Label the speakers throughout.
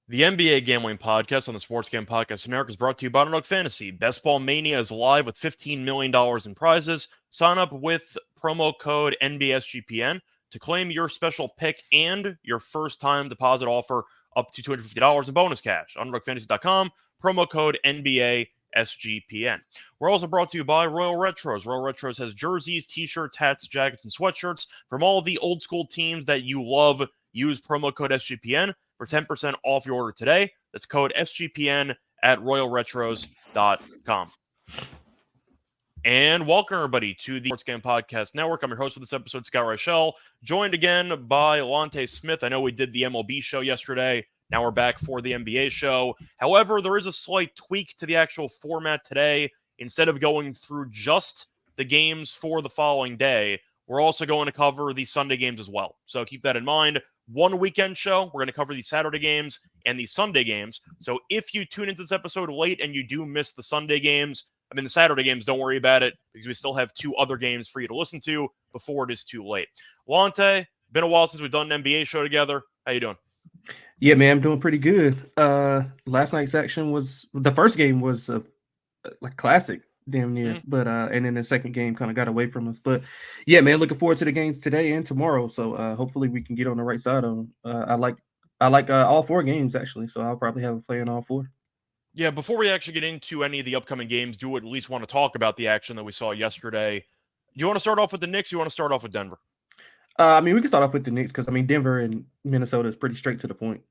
Speaker 1: The NBA Gambling Podcast on the Sports Gambling Podcast Network is brought to you by Underdog Fantasy. Best Ball Mania is live with $15 million in prizes. Sign up with promo code NBSGPN to claim your special pick and your first-time deposit offer up to $250 in bonus cash. UnderdogFantasy.com, promo code NBASGPN. We're also brought to you by Royal Retros. Royal Retros has jerseys, t-shirts, hats, jackets, and sweatshirts from all the old-school teams that you love. Use promo code SGPN for 10% off your order today. That's code SGPN at royalretros.com. And welcome, everybody, to the Sports Game Podcast Network. I'm your host for this episode, Scott Reichel, joined again by Lonte Smith. I know we did the MLB show yesterday. Now we're back for the NBA show. However, there is a slight tweak to the actual format today. Instead of going through just the games for the following day, we're also going to cover the Sunday games as well. So keep that in mind. One weekend show. We're going to cover the Saturday games and the Sunday games. So if you tune into this episode late and you do miss the Sunday games, the Saturday games, don't worry about it because we still have two other games for you to listen to before it is too late. Lonte, been a while since we've done an NBA show together. How you doing?
Speaker 2: Yeah, man, I'm doing pretty good. Last night's action the first game was like classic. Damn near, but and then the second game kind of got away from us. But yeah, man, looking forward to the games today and tomorrow. So hopefully we can get on the right side of them. I like all four games actually, so I'll probably have a play in all four.
Speaker 1: Yeah, before we actually get into any of the upcoming games, do at least want to talk about the action that we saw yesterday. Do you want to start off with the Knicks? Or you want to start off with Denver?
Speaker 2: We can start off with the Knicks because Denver and Minnesota is pretty straight to the point.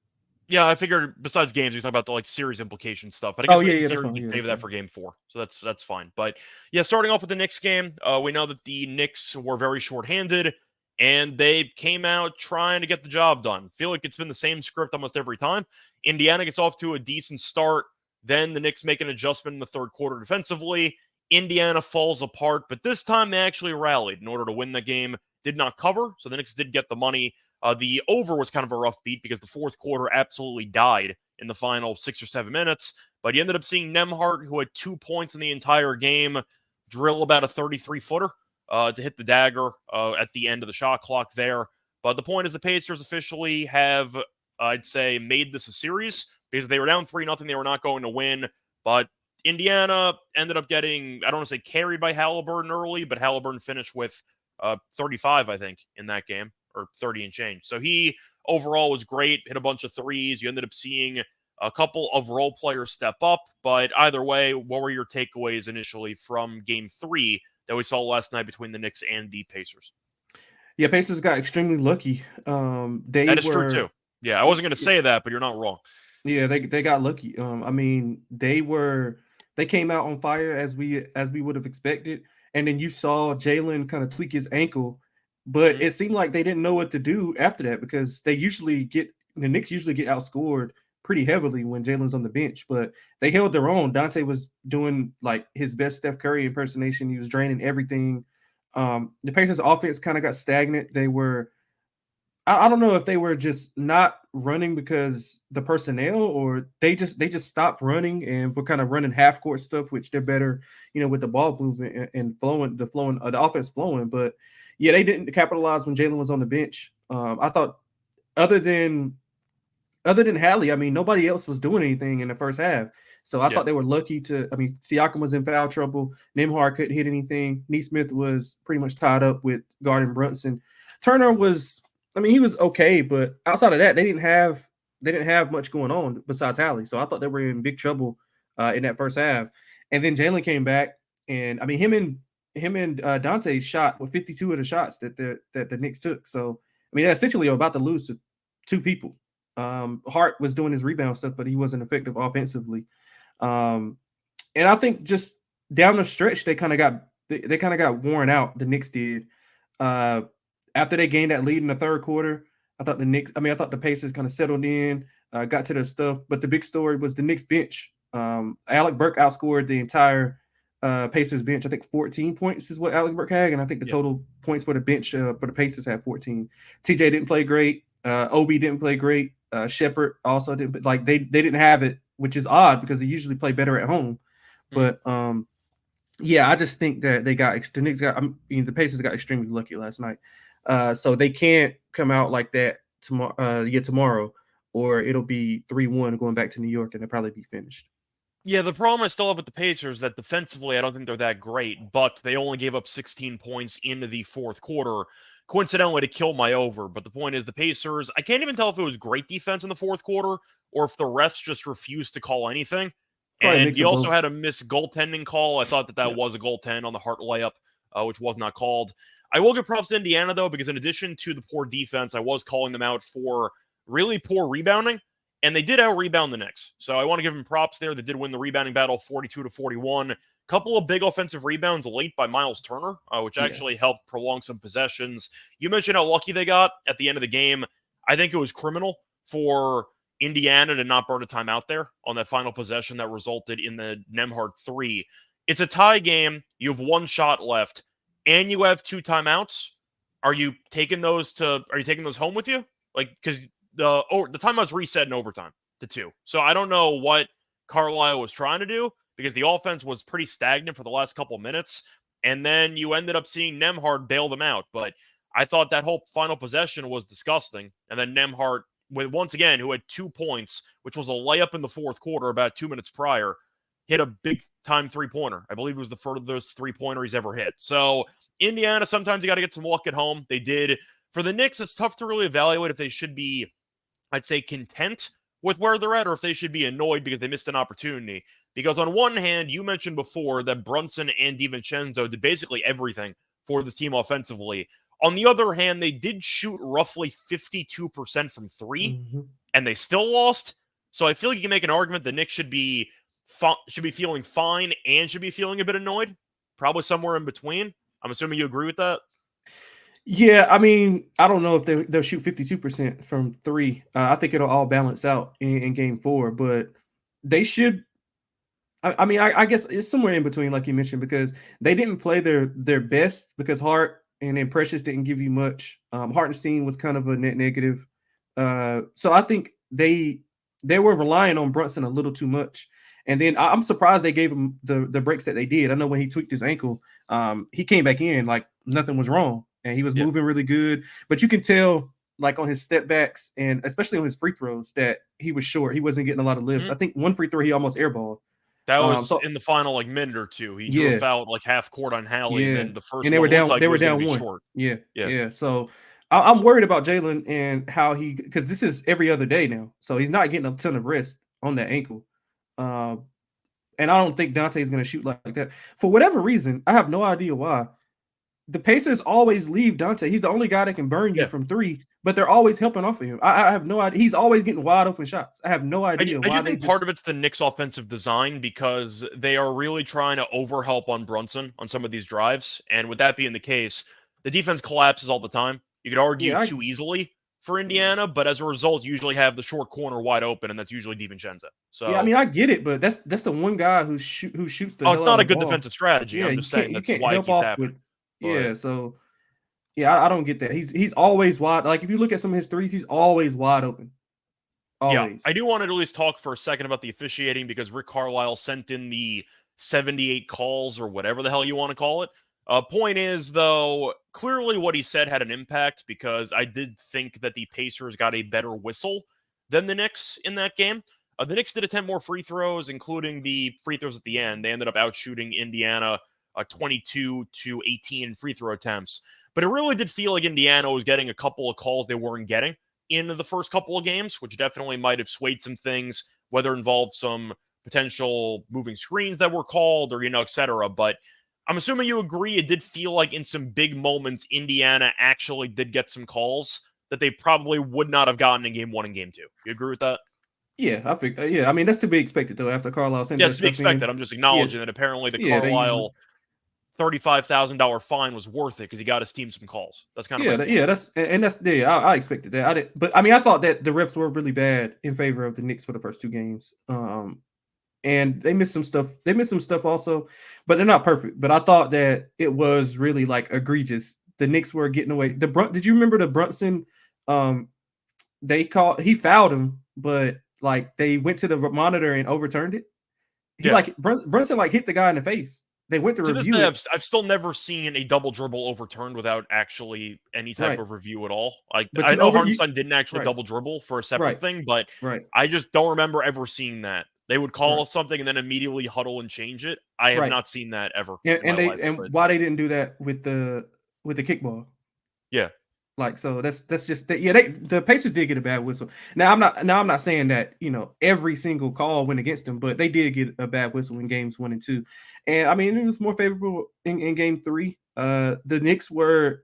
Speaker 1: Yeah, I figured besides games, we talk about the series implication stuff. But I guess
Speaker 2: that's fine.
Speaker 1: We can save that for game 4. So that's fine. But yeah, starting off with the Knicks game, we know that the Knicks were very shorthanded, and they came out trying to get the job done. Feel like it's been the same script almost every time. Indiana gets off to a decent start. Then the Knicks make an adjustment in the third quarter defensively. Indiana falls apart, but this time they actually rallied in order to win the game. Did not cover, so the Knicks did get the money. The over was kind of a rough beat because the fourth quarter absolutely died in the final 6 or 7 minutes. But you ended up seeing Nembhard, who had 2 points in the entire game, drill about a 33-footer to hit the dagger at the end of the shot clock there. But the point is the Pacers officially have, I'd say, made this a series because they were down 3-0. They were not going to win. But Indiana ended up getting, I don't want to say carried by Halliburton early, but Halliburton finished with 35, I think, in that game. Or 30 and change. So he overall was great, hit a bunch of threes. You ended up seeing a couple of role players step up. But either way, what were your takeaways initially from game 3 that we saw last night between the Knicks and the Pacers?
Speaker 2: Yeah, Pacers got extremely lucky.
Speaker 1: That is true too. Yeah, I wasn't going to say that, but you're not wrong.
Speaker 2: Yeah, they got lucky. They came out on fire as we would have expected. And then you saw Jalen kind of tweak his ankle. But it seemed like they didn't know what to do after that because the Knicks usually get outscored pretty heavily when Jalen's on the bench, but they held their own. Dante was doing his best Steph Curry impersonation. He was draining everything. The Pacers offense kind of got stagnant. They were, I don't know if they were just not running because the personnel or they just stopped running and were kind of running half court stuff, which they're better, with the ball movement and the offense flowing. But yeah, they didn't capitalize when Jalen was on the bench. I thought other than Hallie, nobody else was doing anything in the first half. So I thought they were lucky Siakam was in foul trouble. Nembhard couldn't hit anything. Nesmith was pretty much tied up with guarding Brunson. Turner was, he was okay, but outside of that, they didn't have much going on besides Hallie. So I thought they were in big trouble in that first half. And then Jalen came back, and him and Dante shot with 52 of the shots that the Knicks took. So, they're essentially about to lose to 2 people. Hart was doing his rebound stuff, but he wasn't effective offensively. And I think just down the stretch, they kind of got worn out. The Knicks did. After they gained that lead in the third quarter, I thought the Pacers kind of settled in, got to their stuff. But the big story was the Knicks bench. Alec Burke outscored the entire Pacers bench. I think 14 points is what Alec Burke had, and I think the total points for the bench for the Pacers had 14. TJ didn't play great. Obi didn't play great. Shepherd also didn't. They didn't have it, which is odd because they usually play better at home. But I just think that the Pacers got extremely lucky last night. So they can't come out like that tomorrow, or it'll be 3-1 going back to New York, and they'll probably be finished.
Speaker 1: Yeah, the problem I still have with the Pacers is that defensively, I don't think they're that great, but they only gave up 16 points into the fourth quarter, coincidentally to kill my over. But the point is, the Pacers, I can't even tell if it was great defense in the fourth quarter or if the refs just refused to call anything.
Speaker 2: Probably a
Speaker 1: And
Speaker 2: mix
Speaker 1: you
Speaker 2: of
Speaker 1: also
Speaker 2: both.
Speaker 1: had a missed goaltending call. I thought that
Speaker 2: Yeah.
Speaker 1: was a goaltend on the Hart layup, which was not called. I will give props to Indiana, though, because in addition to the poor defense, I was calling them out for really poor rebounding. And they did out-rebound the Knicks. So I want to give them props there. They did win the rebounding battle 42-41. Couple of big offensive rebounds late by Miles Turner, which actually helped prolong some possessions. You mentioned how lucky they got at the end of the game. I think it was criminal for Indiana to not burn a timeout there on that final possession that resulted in the Nembhard 3. It's a tie game. You have one shot left, and you have 2 timeouts. Are you taking those home with you? Like, because the timeout's reset in overtime to 2. So I don't know what Carlisle was trying to do because the offense was pretty stagnant for the last couple of minutes. And then you ended up seeing Nembhard bail them out. But I thought that whole final possession was disgusting. And then Nembhard, once again, who had 2 points, which was a layup in the fourth quarter about 2 minutes prior, hit a big-time three-pointer. I believe it was the furthest three-pointer he's ever hit. So Indiana, sometimes you got to get some luck at home. They did. For the Knicks, it's tough to really evaluate if they should be, I'd say, content with where they're at or if they should be annoyed because they missed an opportunity. Because on one hand, you mentioned before that Brunson and DiVincenzo did basically everything for this team offensively. On the other hand, they did shoot roughly 52% from 3, and they still lost. So I feel like you can make an argument the Knicks should be feeling fine and should be feeling a bit annoyed. Probably somewhere in between. I'm assuming you agree with that.
Speaker 2: Yeah, I mean, I don't know if they'll shoot 52% from 3. I think it'll all balance out in game 4, but they should. I mean, I guess it's somewhere in between, like you mentioned, because they didn't play their best because Hart and then Precious didn't give you much. Hartenstein was kind of a net negative. So I think they were relying on Brunson a little too much. And then I'm surprised they gave him the breaks that they did. I know when he tweaked his ankle, he came back in like nothing was wrong. And he was moving really good. But you can tell, like, on his step backs and especially on his free throws, that he was short. He wasn't getting a lot of lift. I think one free throw, he almost airballed.
Speaker 1: That was in the final minute or two. He drew a foul like half court on Hallie, and then the first
Speaker 2: and they
Speaker 1: one
Speaker 2: were down.
Speaker 1: looked like
Speaker 2: They
Speaker 1: it
Speaker 2: were
Speaker 1: was
Speaker 2: down
Speaker 1: gonna be
Speaker 2: 1.
Speaker 1: short.
Speaker 2: Yeah. So I'm worried about Jalen and how because this is every other day now, so he's not getting a ton of rest on that ankle. And I don't think Dante is going to shoot like that for whatever reason. I have no idea why. The Pacers always leave Dante. He's the only guy that can burn you from 3, but they're always helping off of him. I have no idea. He's always getting wide open shots. I have no idea why.
Speaker 1: I do think part of it's the Knicks' offensive design because they are really trying to overhelp on Brunson on some of these drives. And with that being the case, the defense collapses all the time. You could argue too easily for Indiana, but as a result, you usually have the short corner wide open, and that's usually DiVincenzo. So
Speaker 2: yeah, I mean, I get it, but that's the one guy who shoots the.
Speaker 1: It's not a good defensive strategy.
Speaker 2: Yeah,
Speaker 1: I'm just saying that's why it keeps happening.
Speaker 2: Yeah, so yeah, I don't get that. He's always wide. Like if you look at some of his threes, he's always wide open. Always.
Speaker 1: Yeah, I do want to at least talk for a second about the officiating because Rick Carlisle sent in the 78 calls or whatever the hell you want to call it. Point is, though, clearly what he said had an impact because I did think that the Pacers got a better whistle than the Knicks in that game. The Knicks did attempt more free throws, including the free throws at the end. They ended up outshooting Indiana 22-18 in free throw attempts. But it really did feel like Indiana was getting a couple of calls they weren't getting in the first couple of games, which definitely might have swayed some things, whether it involved some potential moving screens that were called or, et cetera. But I'm assuming you agree it did feel like in some big moments, Indiana actually did get some calls that they probably would not have gotten in game 1 and game 2. You agree with that?
Speaker 2: Yeah, I think. Yeah, I mean that's to be expected though. After Carlisle sent
Speaker 1: yes, to be expected. I'm just acknowledging that apparently the Carlisle $35,000 fine was worth it because he got his team some calls. That's kind of
Speaker 2: I expected that. I didn't, but I mean I thought that the refs were really bad in favor of the Knicks for the first 2 games. And they missed some stuff. They missed some stuff also, but they're not perfect. But I thought that it was really like egregious. The Knicks were getting away. Did you remember the Brunson? He fouled him, but like they went to the monitor and overturned it. Brunson like hit the guy in the face. they went to
Speaker 1: To this
Speaker 2: review
Speaker 1: day,
Speaker 2: it.
Speaker 1: I've still never seen a double dribble overturned without actually any type
Speaker 2: Right.
Speaker 1: of review at all. Like,
Speaker 2: But
Speaker 1: I
Speaker 2: you
Speaker 1: know
Speaker 2: over you
Speaker 1: Hartenstein didn't actually
Speaker 2: right,
Speaker 1: double dribble for a separate
Speaker 2: right,
Speaker 1: thing, but
Speaker 2: right,
Speaker 1: I just don't remember ever seeing that. They would
Speaker 2: right,
Speaker 1: call something and then immediately huddle and change it. I have
Speaker 2: right.
Speaker 1: not seen that ever
Speaker 2: And
Speaker 1: in my life,
Speaker 2: and
Speaker 1: but
Speaker 2: why they didn't do that with the kickball.
Speaker 1: yeah.
Speaker 2: Like, so that's just that. Yeah, the Pacers did get a bad whistle. Now I'm not saying that, every single call went against them, but they did get a bad whistle in games 1 and 2. And I mean, it was more favorable in game 3. The Knicks were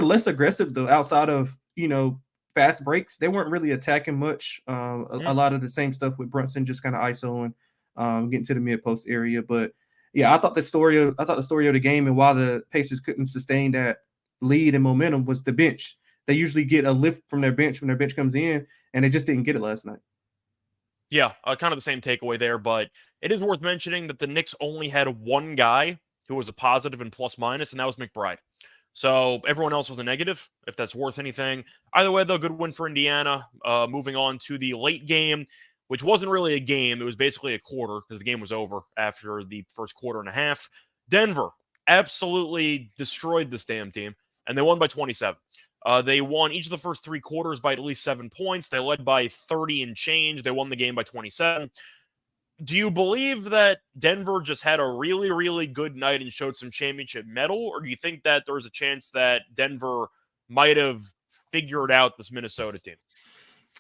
Speaker 2: less aggressive though, outside of, fast breaks. They weren't really attacking much. A
Speaker 1: Mhm.
Speaker 2: lot of the same stuff with Brunson just kind of ISOing, getting to the mid post area. But yeah, I thought the story of the game and why the Pacers couldn't sustain that lead and momentum was the bench. They usually get a lift from their bench when their bench comes in, and they just didn't get it last night.
Speaker 1: Yeah, kind of the same takeaway there, but it is worth mentioning that the Knicks only had one guy who was a positive and plus minus, and that was McBride. So everyone else was a negative, if that's worth anything. Either way, though, good win for Indiana. Moving on to the late game, which wasn't really a game. It was basically a quarter because the game was over after the first quarter and a half. Denver absolutely destroyed this damn team, and they won by 27. They won each of the first 3 quarters by at least 7 points. They led by 30 and change. They won the game by 27. Do you believe that Denver just had a really, really good night and showed some championship mettle? Or do you think that there's a chance that Denver might have figured out this Minnesota team?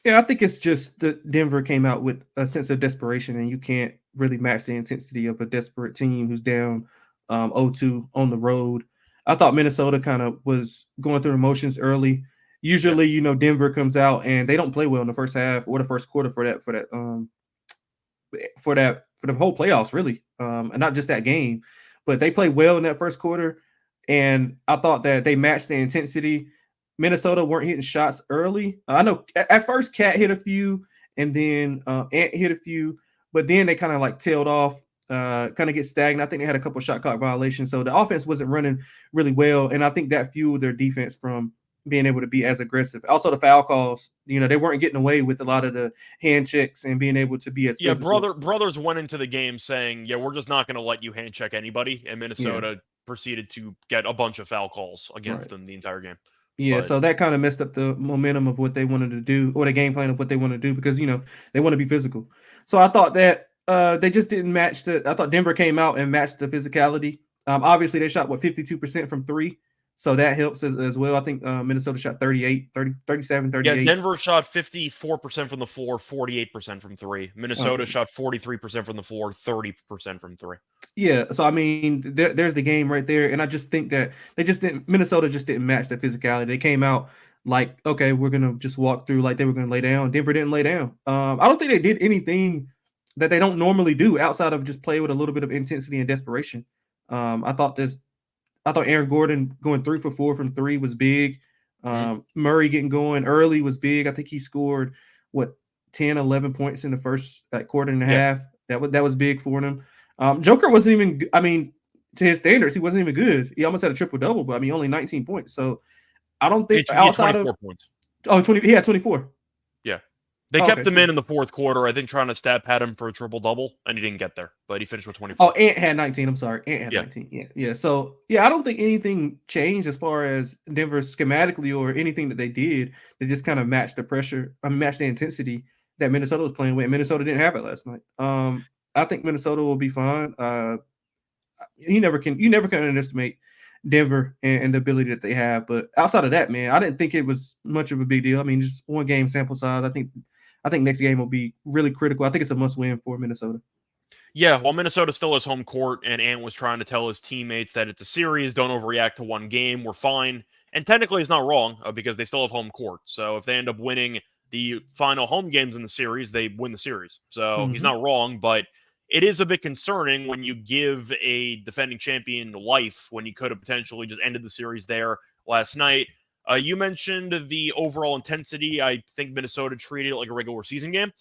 Speaker 2: Yeah, I think it's just that Denver came out with a sense of desperation, and you can't really match the intensity of a desperate team who's down 0-2 on the road. I thought Minnesota kind of was going through emotions early.
Speaker 1: Yeah.
Speaker 2: Usually, Denver comes out and they don't play well in the first half or the first quarter for the whole playoffs, really, and not just that game. But they played well in that first quarter, and I thought that they matched the intensity. Minnesota weren't hitting shots early. I know at first Cat hit a few, and then Ant hit a few, but then they kind of like tailed off, kind of get stagnant. I think they had a couple shot clock violations, so the offense wasn't running really well, and I think that fueled their defense from being able to be as aggressive. Also, the foul calls, they weren't getting away with a lot of the hand checks and being able to be as
Speaker 1: Yeah,
Speaker 2: physical.
Speaker 1: brothers went into the game saying, yeah, we're just not going to let you hand check anybody. And
Speaker 2: Yeah,
Speaker 1: Minnesota proceeded to get a bunch of foul calls against
Speaker 2: right.
Speaker 1: them the entire game.
Speaker 2: Yeah,
Speaker 1: But
Speaker 2: so that kind of messed up the momentum of what they wanted to do, or the game plan of what they want to do, because they want to be physical. So I thought that they just didn't match the. I thought Denver came out and matched the physicality. Obviously they shot 52% from three, so that helps as well. I think Minnesota shot 37,
Speaker 1: yeah,
Speaker 2: 38.
Speaker 1: Denver shot 54% from the floor, 48% from three. Minnesota
Speaker 2: Okay.
Speaker 1: shot 43% from the floor, 30% from three.
Speaker 2: Yeah, so I mean, there's the game right there, and I just think that they just didn't. Minnesota just didn't match the physicality. They came out like, okay, we're gonna just walk through like they were gonna lay down. Denver didn't lay down. I don't think they did anything that they don't normally do outside of just play with a little bit of intensity and desperation. I thought Aaron Gordon going 3 for 4 from three was big.
Speaker 1: Mhm.
Speaker 2: Murray getting going early was big. I think he scored what 10, 11 points in the first quarter and a
Speaker 1: Yeah,
Speaker 2: half. That was big for them. Joker wasn't even. I mean, to his standards, he wasn't even good. He almost had a triple double, but I mean, only 19 points. So I don't think
Speaker 1: he had
Speaker 2: outside of
Speaker 1: 24 points.
Speaker 2: 20, he had 24.
Speaker 1: Yeah. They
Speaker 2: Oh,
Speaker 1: kept
Speaker 2: okay,
Speaker 1: him
Speaker 2: cool.
Speaker 1: in the fourth quarter, I think, trying to stat pat him for a triple double, and he didn't get there, but he finished with
Speaker 2: Oh,
Speaker 1: 24.
Speaker 2: Ant had 19. I'm sorry. Ant had
Speaker 1: Yeah.
Speaker 2: 19. Yeah. Yeah. So, yeah, I don't think anything changed as far as Denver schematically or anything that they did. They just kind of matched the pressure, matched the intensity that Minnesota was playing with. Minnesota didn't have it last night. I think Minnesota will be fine. You never can underestimate Denver and the ability that they have. But outside of that, man, I didn't think it was much of a big deal. I mean, just one game sample size. I think next game will be really critical. I think it's a must win for Minnesota.
Speaker 1: Yeah, while Minnesota still has home court, and Ant was trying to tell his teammates that it's a series, don't overreact to one game, we're fine. And technically, he's not wrong because they still have home court. So if they end up winning the final home games in the series, they win the series. So he's
Speaker 2: Hmm.
Speaker 1: not wrong, but it is a bit concerning when you give a defending champion life when you could have potentially just ended the series there last night. You mentioned the overall intensity. I think Minnesota treated it like a regular season game.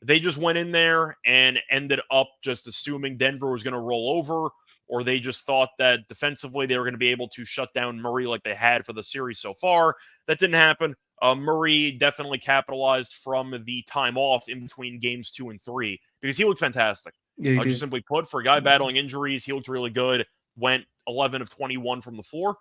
Speaker 1: They just went in there and ended up just assuming Denver was going to roll over, or they just thought that defensively they were going to be able to shut down Murray like they had for the series so far. That didn't happen. Murray definitely capitalized from the time off in between games 2 and 3 because he looked fantastic.
Speaker 2: Yeah, he
Speaker 1: Just
Speaker 2: did.
Speaker 1: simply put, for a guy battling injuries, he looked really good. Went 11 of 21 from the floor,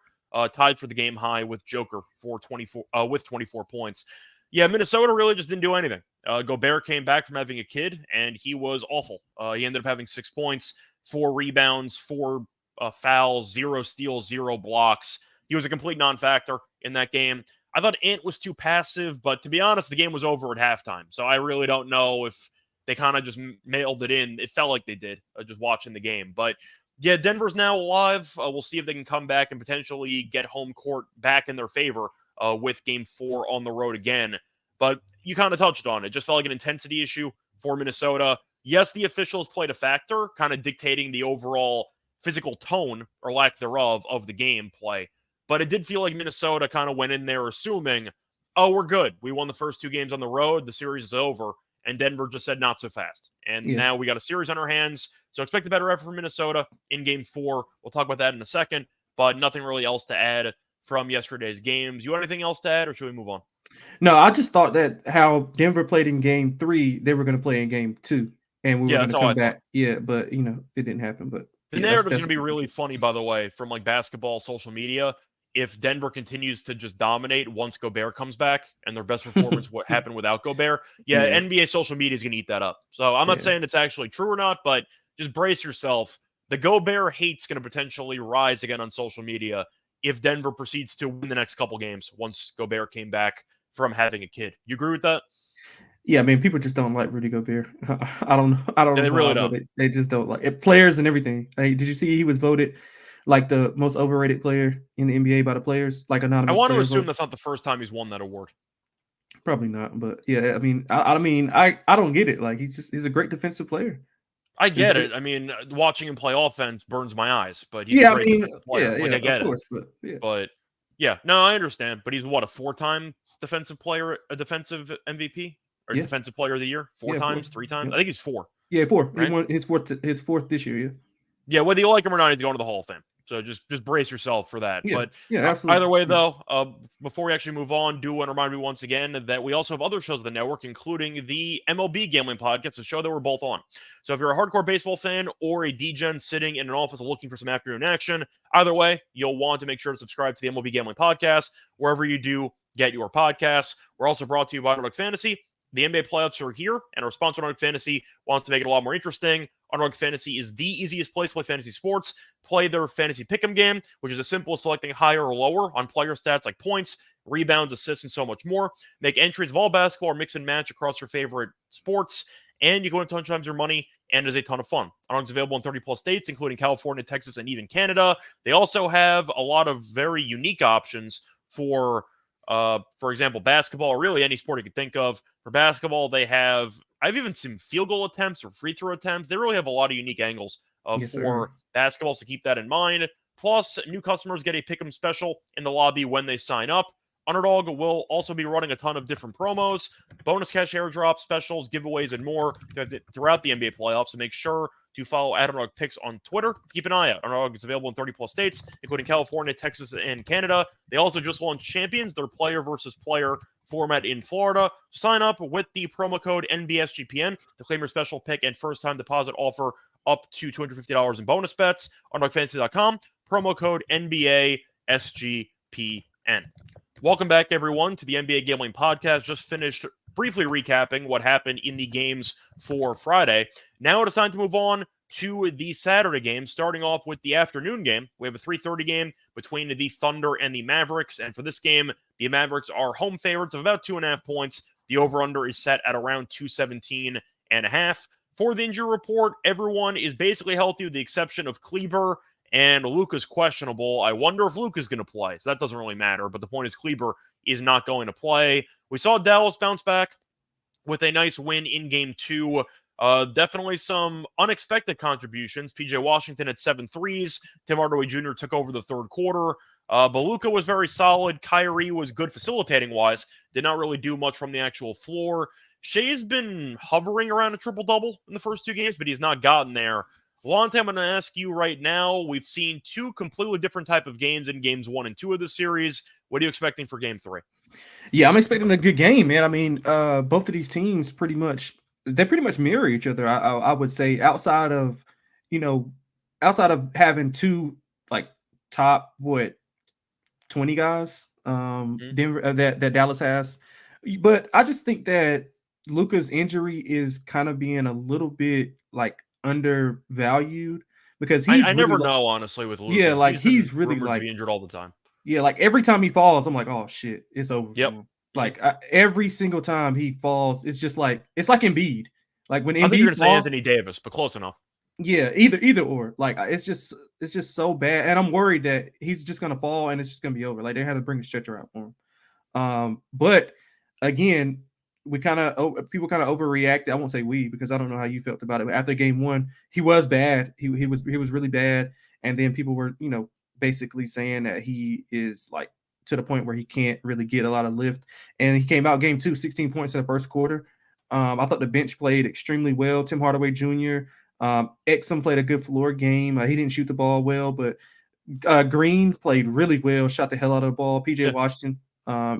Speaker 1: tied for the game high with Joker for 24 with 24 points. Yeah, Minnesota really just didn't do anything. Gobert came back from having a kid, and he was awful. He ended up having 6 points, 4 rebounds, 4 fouls, 0 steals, 0 blocks. He was a complete non-factor in that game. I thought Ant was too passive, but to be honest, the game was over at halftime. So I really don't know if they kind of just mailed it in. It felt like they did, just watching the game. But yeah, Denver's now alive. We'll see if they can come back and potentially get home court back in their favor with game 4 on the road again. But you kind of touched on it. Just felt like an intensity issue for Minnesota. Yes, the officials played a factor, kind of dictating the overall physical tone or lack thereof of the gameplay. But it did feel like Minnesota kind of went in there assuming, oh, we're good. We won the first 2 games on the road. The series is over. And Denver just said not so fast. And now we got a series on our hands. So expect a better effort from Minnesota in game 4. We'll talk about that in a second. But nothing really else to add from yesterday's games. You want anything else to add, or should we move on?
Speaker 2: No, I just thought that how Denver played in game 3, they were going to play in game 2. And we were going to come back. Yeah, but, you know, it didn't happen. But
Speaker 1: the narrative's going to be really funny, by the way, from like basketball social media. If Denver continues to just dominate once Gobert comes back and their best performance what happened without Gobert, NBA social media is going to eat that up. So I'm not saying it's actually true or not, but just brace yourself. The Gobert hate's going to potentially rise again on social media if Denver proceeds to win the next couple games once Gobert came back from having a kid. You agree with that?
Speaker 2: Yeah, I mean, people just don't like Rudy Gobert. I don't know.
Speaker 1: They really don't.
Speaker 2: They just don't like it. Players and everything. Hey, did you see he was voted like the most overrated player in the NBA by the players, like anonymous.
Speaker 1: I want to assume that's not the first time he's won that award.
Speaker 2: Probably not, but yeah, I don't get it. Like he's a great defensive player.
Speaker 1: I get it. I mean, watching him play offense burns my eyes, but he's a great defensive player. I get it. But no, I understand. But he's what, a 4-time defensive player, a defensive MVP or defensive player of the year? 4 times, 3 times? I think he's 4.
Speaker 2: Yeah, 4.
Speaker 1: Right?
Speaker 2: He won his fourth this year.
Speaker 1: Yeah, whether you like him or not, he's going to the Hall of Fame. So just brace yourself for that. But
Speaker 2: absolutely.
Speaker 1: Either way, though, before we actually move on, do want to remind me once again that we also have other shows on the network, including the MLB Gambling Podcast, a show that we're both on. So if you're a hardcore baseball fan or a DGen sitting in an office looking for some afternoon action, either way, you'll want to make sure to subscribe to the MLB Gambling Podcast wherever you do get your podcasts. We're also brought to you by Underdog Fantasy. The NBA playoffs are here, and our sponsor, Underdog Fantasy, wants to make it a lot more interesting. Underdog Fantasy is the easiest place to play fantasy sports. Play their fantasy pick'em game, which is as simple as selecting higher or lower on player stats like points, rebounds, assists, and so much more. Make entries of all basketball or mix and match across your favorite sports, and you go into 10 times your money, and it is a ton of fun. Underdog's available in 30-plus states, including California, Texas, and even Canada. They also have a lot of very unique options for example, basketball, or really any sport you could think of. For basketball, I've even seen field goal attempts or free throw attempts. They really have a lot of unique angles for basketball, so keep that in mind. Plus, new customers get a pick'em special in the lobby when they sign up. Underdog will also be running a ton of different promos, bonus cash airdrops, specials, giveaways, and more throughout the NBA playoffs. So make sure to follow Underdog Picks on Twitter. Keep an eye out. Underdog is available in 30-plus states, including California, Texas, and Canada. They also just launched Champions, their player versus player format in Florida. Sign up with the promo code NBSGPN to claim your special pick and first-time deposit offer up to $250 in bonus bets. UnderdogFantasy.com, promo code NBASGPN. Welcome back, everyone, to the NBA Gambling Podcast. Just finished briefly recapping what happened in the games for Friday. Now it is time to move on to the Saturday game, starting off with the afternoon game. We have a 3:30 game between the Thunder and the Mavericks, and for this game, the Mavericks are home favorites of about 2.5 points. The over-under is set at around 217.5. For the injury report, everyone is basically healthy with the exception of Kleber, and Luka's questionable. I wonder if Luka's going to play, so that doesn't really matter, but the point is Kleber is not going to play. We saw Dallas bounce back with a nice win in Game 2. Definitely some unexpected contributions. P.J. Washington had 7 threes. Tim Hardaway Jr. took over the third quarter. But Luka was very solid. Kyrie was good facilitating-wise. Did not really do much from the actual floor. Shea's been hovering around a triple-double in the first 2 games, but he's not gotten there. Lonte, I'm going to ask you right now. We've seen 2 completely different type of games in Games 1 and 2 of the series. What are you expecting for Game 3?
Speaker 2: Yeah, I'm expecting a good game, man. I mean, both of these teams pretty much they pretty much mirror each other. I would say outside of, you know, outside of having two like top 20 guys,
Speaker 1: Mm.
Speaker 2: Denver that Dallas has. But I just think that Luka's injury is kind of being a little bit like undervalued because
Speaker 1: I
Speaker 2: he's really
Speaker 1: never
Speaker 2: like,
Speaker 1: know, honestly, with
Speaker 2: yeah,
Speaker 1: Lucas.
Speaker 2: like
Speaker 1: He's been
Speaker 2: he's really
Speaker 1: rumored to
Speaker 2: like,
Speaker 1: be injured all the time.
Speaker 2: yeah, like every time he falls, I'm like, oh shit, it's over for
Speaker 1: Yep.
Speaker 2: him.
Speaker 1: Mhm.
Speaker 2: Like every single time he falls, it's just like it's like Embiid. Like when
Speaker 1: I thought you were
Speaker 2: Embiid
Speaker 1: gonna say
Speaker 2: falls,
Speaker 1: Anthony Davis, but close enough.
Speaker 2: yeah, either or. Like it's just so bad, and I'm worried that he's just gonna fall and it's just gonna be over. Like they had to bring a stretcher out for him. But again, we kind of people kind of overreacted. I won't say we because I don't know how you felt about it. But after game one, he was bad. He was really bad, and then people were basically saying that he is like to the point where he can't really get a lot of lift. And he came out game two, 16 points in the first quarter. I thought the bench played extremely well. Tim Hardaway Jr. Exum played a good floor game. He didn't shoot the ball well, but Green played really well, shot the hell out of the ball. PJ
Speaker 1: Yeah.
Speaker 2: Washington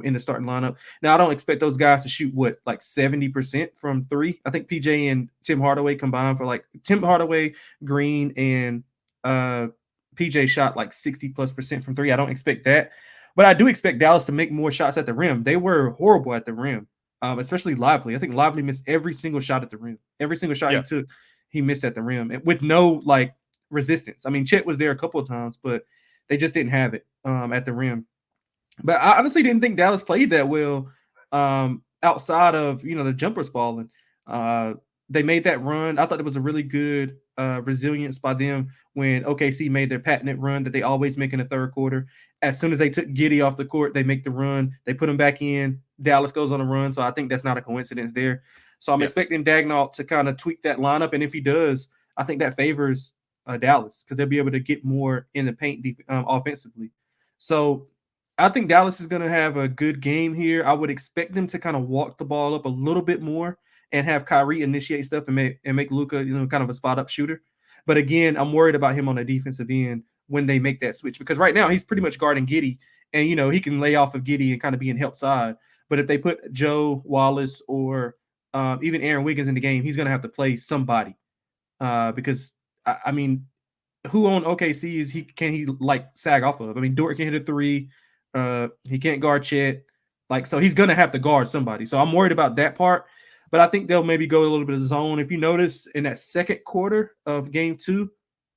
Speaker 2: in the starting lineup. Now, I don't expect those guys to shoot like 70% from three. I think PJ and Tim Hardaway combined for like Tim Hardaway, Green, and PJ shot like 60+% from three. I don't expect that. But I do expect Dallas to make more shots at the rim. They were horrible at the rim, especially Lively. I think Lively missed every single shot at the rim. Every single shot he took, he missed at the rim with no like resistance. I mean, Chet was there a couple of times, but they just didn't have it at the rim. But I honestly didn't think Dallas played that well outside of the jumpers falling. They made that run. I thought it was a really good resilience by them when OKC made their patented run that they always make in the third quarter. As soon as they took Giddey off the court, they make the run. They put him back in. Dallas goes on a run. So I think that's not a coincidence there. So I'm expecting Daigneault to kind of tweak that lineup. And if he does, I think that favors Dallas because they'll be able to get more in the paint offensively. So I think Dallas is going to have a good game here. I would expect them to kind of walk the ball up a little bit more and have Kyrie initiate stuff and make Luka, kind of a spot up shooter. But again, I'm worried about him on the defensive end when they make that switch because right now he's pretty much guarding Giddey, and he can lay off of Giddey and kind of be in help side. But if they put Joe Wallace or even Aaron Wiggins in the game, he's going to have to play somebody because I mean, who on OKC is he like sag off of? I mean, Dort can hit a three. He can't guard Chet. Like, so he's gonna have to guard somebody. So I'm worried about that part. But I think they'll maybe go a little bit of zone. If you notice in that second quarter of game two,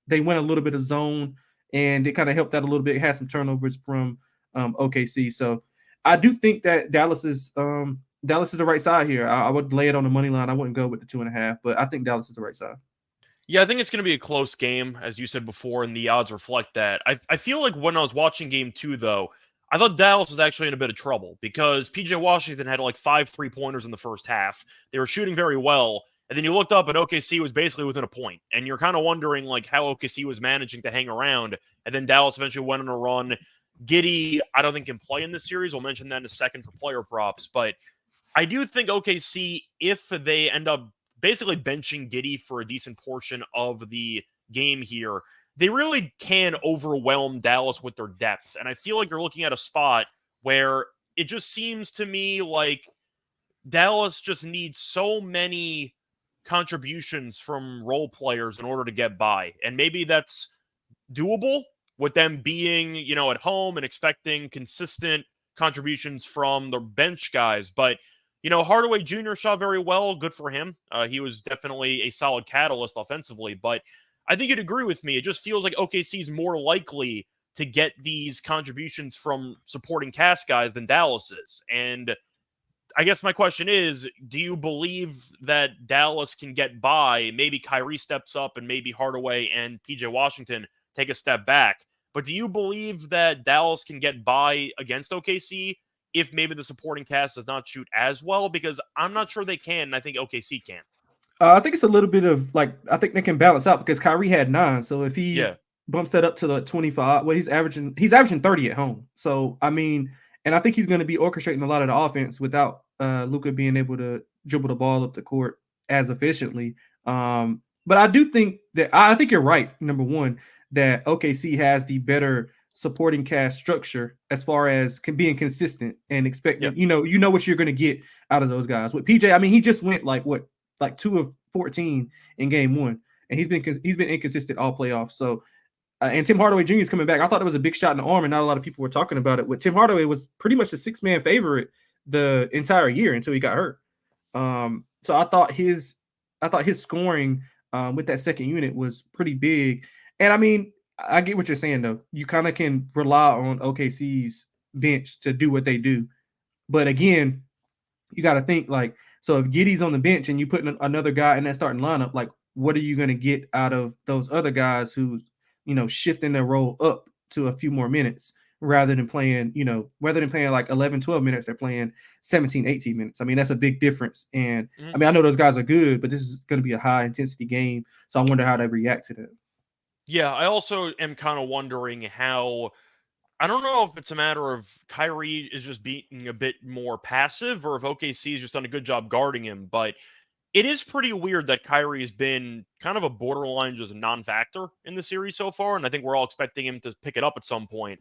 Speaker 2: they went a little bit of zone and it kind of helped out a little bit. It had some turnovers from OKC. So I do think that Dallas is the right side here. I would lay it on the money line. I wouldn't go with the 2.5, but I think Dallas is the right side.
Speaker 1: Yeah, I think it's going to be a close game, as you said before, and the odds reflect that. I feel like when I was watching game two, though, I thought Dallas was actually in a bit of trouble because PJ Washington had like 5 3-pointers in the first half. They were shooting very well. And then you looked up and OKC was basically within a point. And you're kind of wondering like how OKC was managing to hang around. And then Dallas eventually went on a run. Giddey, I don't think can play in this series. We'll mention that in a second for player props. But I do think OKC, if they end up basically benching Giddey for a decent portion of the game here, they really can overwhelm Dallas with their depth. And I feel like you're looking at a spot where it just seems to me like Dallas just needs so many contributions from role players in order to get by. And maybe that's doable with them being, at home and expecting consistent contributions from the bench guys. But, Hardaway Jr. shot very well. Good for him. He was definitely a solid catalyst offensively. But I think you'd agree with me. It just feels like OKC is more likely to get these contributions from supporting cast guys than Dallas is. And I guess my question is, do you believe that Dallas can get by? Maybe Kyrie steps up and maybe Hardaway and PJ Washington take a step back. But do you believe that Dallas can get by against OKC if maybe the supporting cast does not shoot as well? Because I'm not sure they can, and I think OKC can.
Speaker 2: I think it's a little bit of like, I think they can balance out because Kyrie had 9. So if he bumps that up to the 25, well, he's averaging 30 at home. So, I mean, and I think he's going to be orchestrating a lot of the offense without Luka being able to dribble the ball up the court as efficiently. But I do think that I think you're right. Number one, that OKC has the better supporting cast structure as far as being consistent and expecting, you know what you're going to get out of those guys. With PJ, I mean, he just went like like 2 of 14 in game 1, and he's been inconsistent all playoffs. So and Tim Hardaway Jr. is coming back. I thought it was a big shot in the arm, and not a lot of people were talking about it. With Tim Hardaway was pretty much the 6-man favorite the entire year until he got hurt. So I thought his scoring with that second unit was pretty big. And I mean, I get what you're saying though. You kind of can rely on OKC's bench to do what they do, but again, you got to think like, so if Giddey's on the bench and you put another guy in that starting lineup, like what are you going to get out of those other guys who's, shifting their role up to a few more minutes rather than playing like 11, 12 minutes, they're playing 17, 18 minutes. I mean, that's a big difference. And I mean, I know those guys are good, but this is going to be a high intensity game. So I wonder how they react to that.
Speaker 1: Yeah, I also am kind of wondering how, I don't know if it's a matter of Kyrie is just being a bit more passive or if OKC has just done a good job guarding him, but it is pretty weird that Kyrie has been kind of a borderline just non-factor in the series so far, and I think we're all expecting him to pick it up at some point.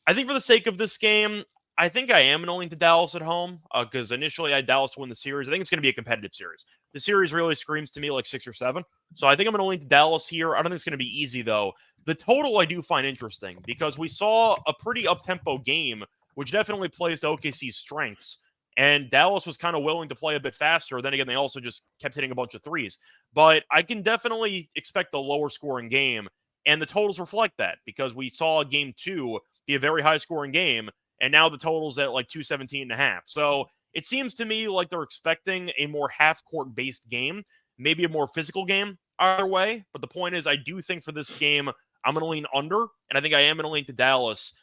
Speaker 1: I think for the sake of this game, I think I am going to lean to Dallas at home because initially I had Dallas to win the series. I think it's going to be a competitive series. The series really screams to me like 6 or 7. So I think I'm going to lean to Dallas here. I don't think it's going to be easy, though. The total I do find interesting because we saw a pretty up-tempo game, which definitely plays to OKC's strengths. And Dallas was kind of willing to play a bit faster. Then again, they also just kept hitting a bunch of threes. But I can definitely expect a lower scoring game. And the totals reflect that because we saw game 2 be a very high scoring game. And now the total's at like 217.5. So it seems to me like they're expecting a more half-court based game, maybe a more physical game either way. But the point is, I do think for this game, I'm going to lean under, and I think I am going to lean to Dallas.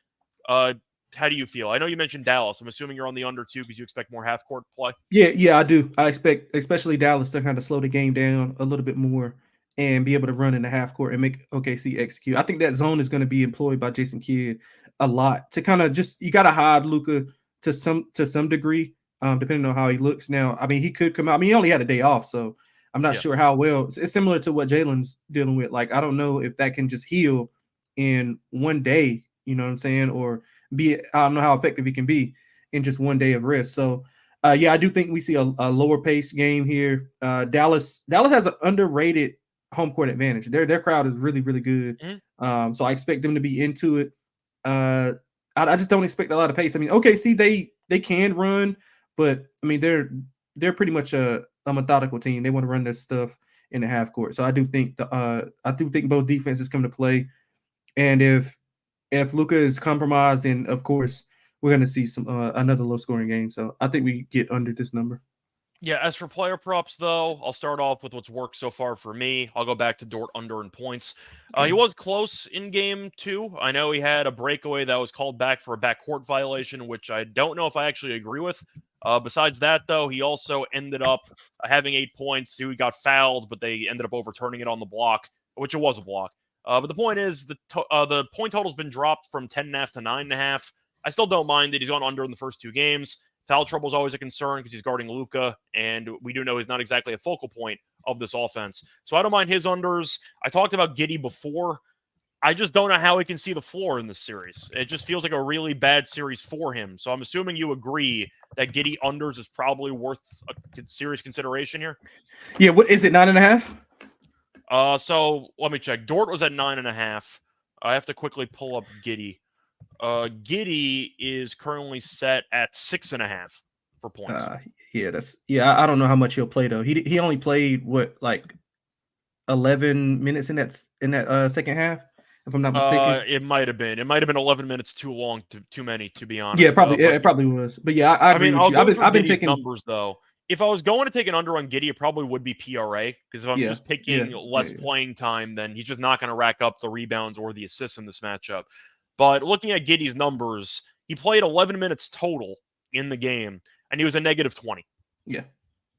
Speaker 1: How do you feel? I know you mentioned Dallas. I'm assuming you're on the under too because you expect more half-court play.
Speaker 2: Yeah, I do. I expect, especially Dallas, to kind of slow the game down a little bit more and be able to run in the half court and make OKC execute. I think that zone is going to be employed by Jason Kidd a lot to kind of just, you got to hide Luka to some degree, depending on how he looks. Now, I mean, he could come out. I mean, he only had a day off, so I'm not sure how well. It's similar to what Jalen's dealing with. Like, I don't know if that can just heal in one day, you know what I'm saying? Or I don't know how effective he can be in just one day of rest. So, I do think we see a lower pace game here. Dallas has an underrated home court advantage. Their crowd is really, really good. So I expect them to be into it. I just don't expect a lot of pace. I mean, OKC they can run, but I mean they're pretty much a methodical team. They want to run their stuff in the half court. So I do think both defenses come to play. And if Luka is compromised, then of course we're going to see some another low scoring game. So I think we get under this number.
Speaker 1: Yeah, as for player props, though, I'll start off with what's worked so far for me. I'll go back to Dort under in points. He was close in game 2. I know he had a breakaway that was called back for a backcourt violation, which I don't know if I actually agree with. Besides that, though, he also ended up having 8 points. He got fouled, but they ended up overturning it on the block, which it was a block. But the point is, the point total's been dropped from 10.5 to 9.5. I still don't mind that he's gone under in the first 2 games. Foul trouble is always a concern because he's guarding Luka, and we do know he's not exactly a focal point of this offense. So I don't mind his unders. I talked about Giddey before. I just don't know how he can see the floor in this series. It just feels like a really bad series for him. So I'm assuming you agree that Giddey unders is probably worth a serious consideration here.
Speaker 2: Yeah, what is it, 9.5?
Speaker 1: So let me check. Dort was at 9.5. I have to quickly pull up Giddey. Giddey is currently set at 6.5 for points.
Speaker 2: I don't know how much he'll play though. He only played like 11 minutes in that second half, if I'm not mistaken.
Speaker 1: It might have been 11 minutes too many, to be honest.
Speaker 2: Yeah, probably it probably was. But yeah, I agree with you. I've been taking
Speaker 1: numbers though. If I was going to take an under on Giddey, it probably would be PRA because if I'm just picking less playing time, then he's just not going to rack up the rebounds or the assists in this matchup. But looking at Giddey's numbers, he played 11 minutes total in the game, and he was a negative 20.
Speaker 2: Yeah.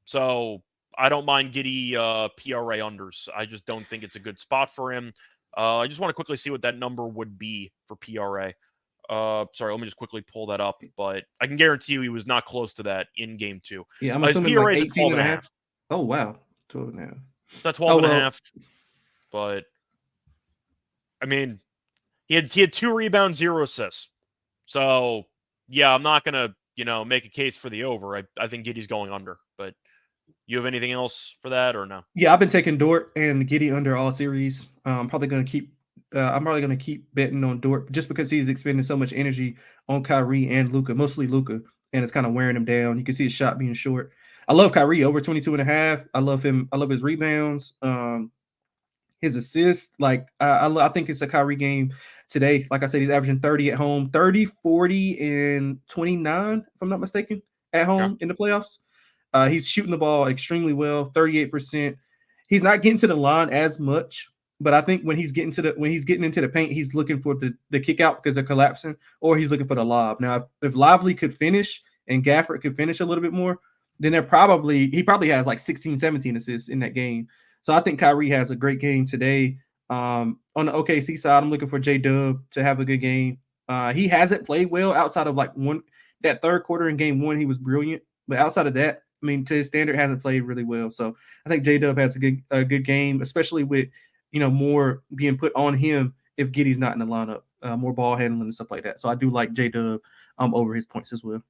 Speaker 1: So I don't mind Giddey PRA unders. I just don't think it's a good spot for him. I just want to quickly see what that number would be for PRA. Sorry, let me just quickly pull that up. But I can guarantee you he was not close to that in game 2.
Speaker 2: Yeah, I'm assuming PRA is
Speaker 1: 12.5.
Speaker 2: Oh, wow. 12.5.
Speaker 1: That's 12.5. But, I mean... He had 2 rebounds, 0 assists. So, yeah, I'm not going to, make a case for the over. I think Giddey's going under. But You have anything else for that or no?
Speaker 2: Yeah, I've been taking Dort and Giddy under all series. I'm probably going to keep. I'm probably going to keep betting on Dort just because he's expending so much energy on Kyrie and Luka, mostly Luka, and it's kind of wearing him down. You can see his shot being short. I love Kyrie over 22.5. I love him. I love his rebounds. His assists. Like I think it's a Kyrie game today. Like I said, he's averaging 30 at home, 30, 40, and 29, if I'm not mistaken, at home in the playoffs. He's shooting the ball extremely well, 38%. He's not getting to the line as much, but I think when he's getting into the paint, he's looking for the kick out because they're collapsing, or he's looking for the lob. Now, if Lively could finish and Gafford could finish a little bit more, then he probably has like 16, 17 assists in that game. So I think Kyrie has a great game today. On the OKC side, I'm looking for J-Dub to have a good game. He hasn't played well outside of like that third quarter in game 1. He was brilliant, but outside of that, I mean, to his standard, hasn't played really well. So I think J-Dub has a good game, especially with more being put on him if Giddy's not in the lineup, more ball handling and stuff like that. So I do like J-Dub over his points as well.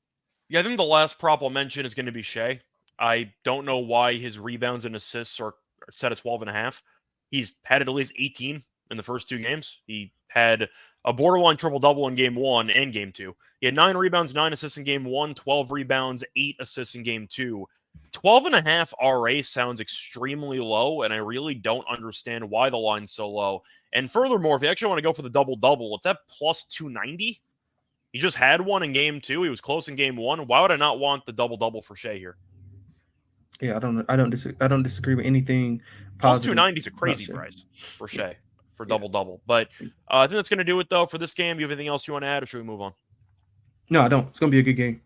Speaker 1: Yeah, I think the last prop I'll mention is going to be Shea. I don't know why his rebounds and assists are set at 12.5. He's had at least 18 in the first 2 games. He had a borderline triple-double in game 1 and game 2. He had 9 rebounds, 9 assists in game 1, 12 rebounds, 8 assists in game 2. 12.5 RA sounds extremely low, and I really don't understand why the line's so low. And furthermore, if you actually want to go for the double-double, it's at plus 290. He just had one in game 2. He was close in game 1. Why would I not want the double-double for Shea here?
Speaker 2: Yeah, I don't disagree with anything
Speaker 1: Plus
Speaker 2: positive.
Speaker 1: 290 is a crazy price for Shea for double-double. But I think that's going to do it, though, for this game. You have anything else you want to add, or should we move on?
Speaker 2: No, I don't. It's going to be a good game.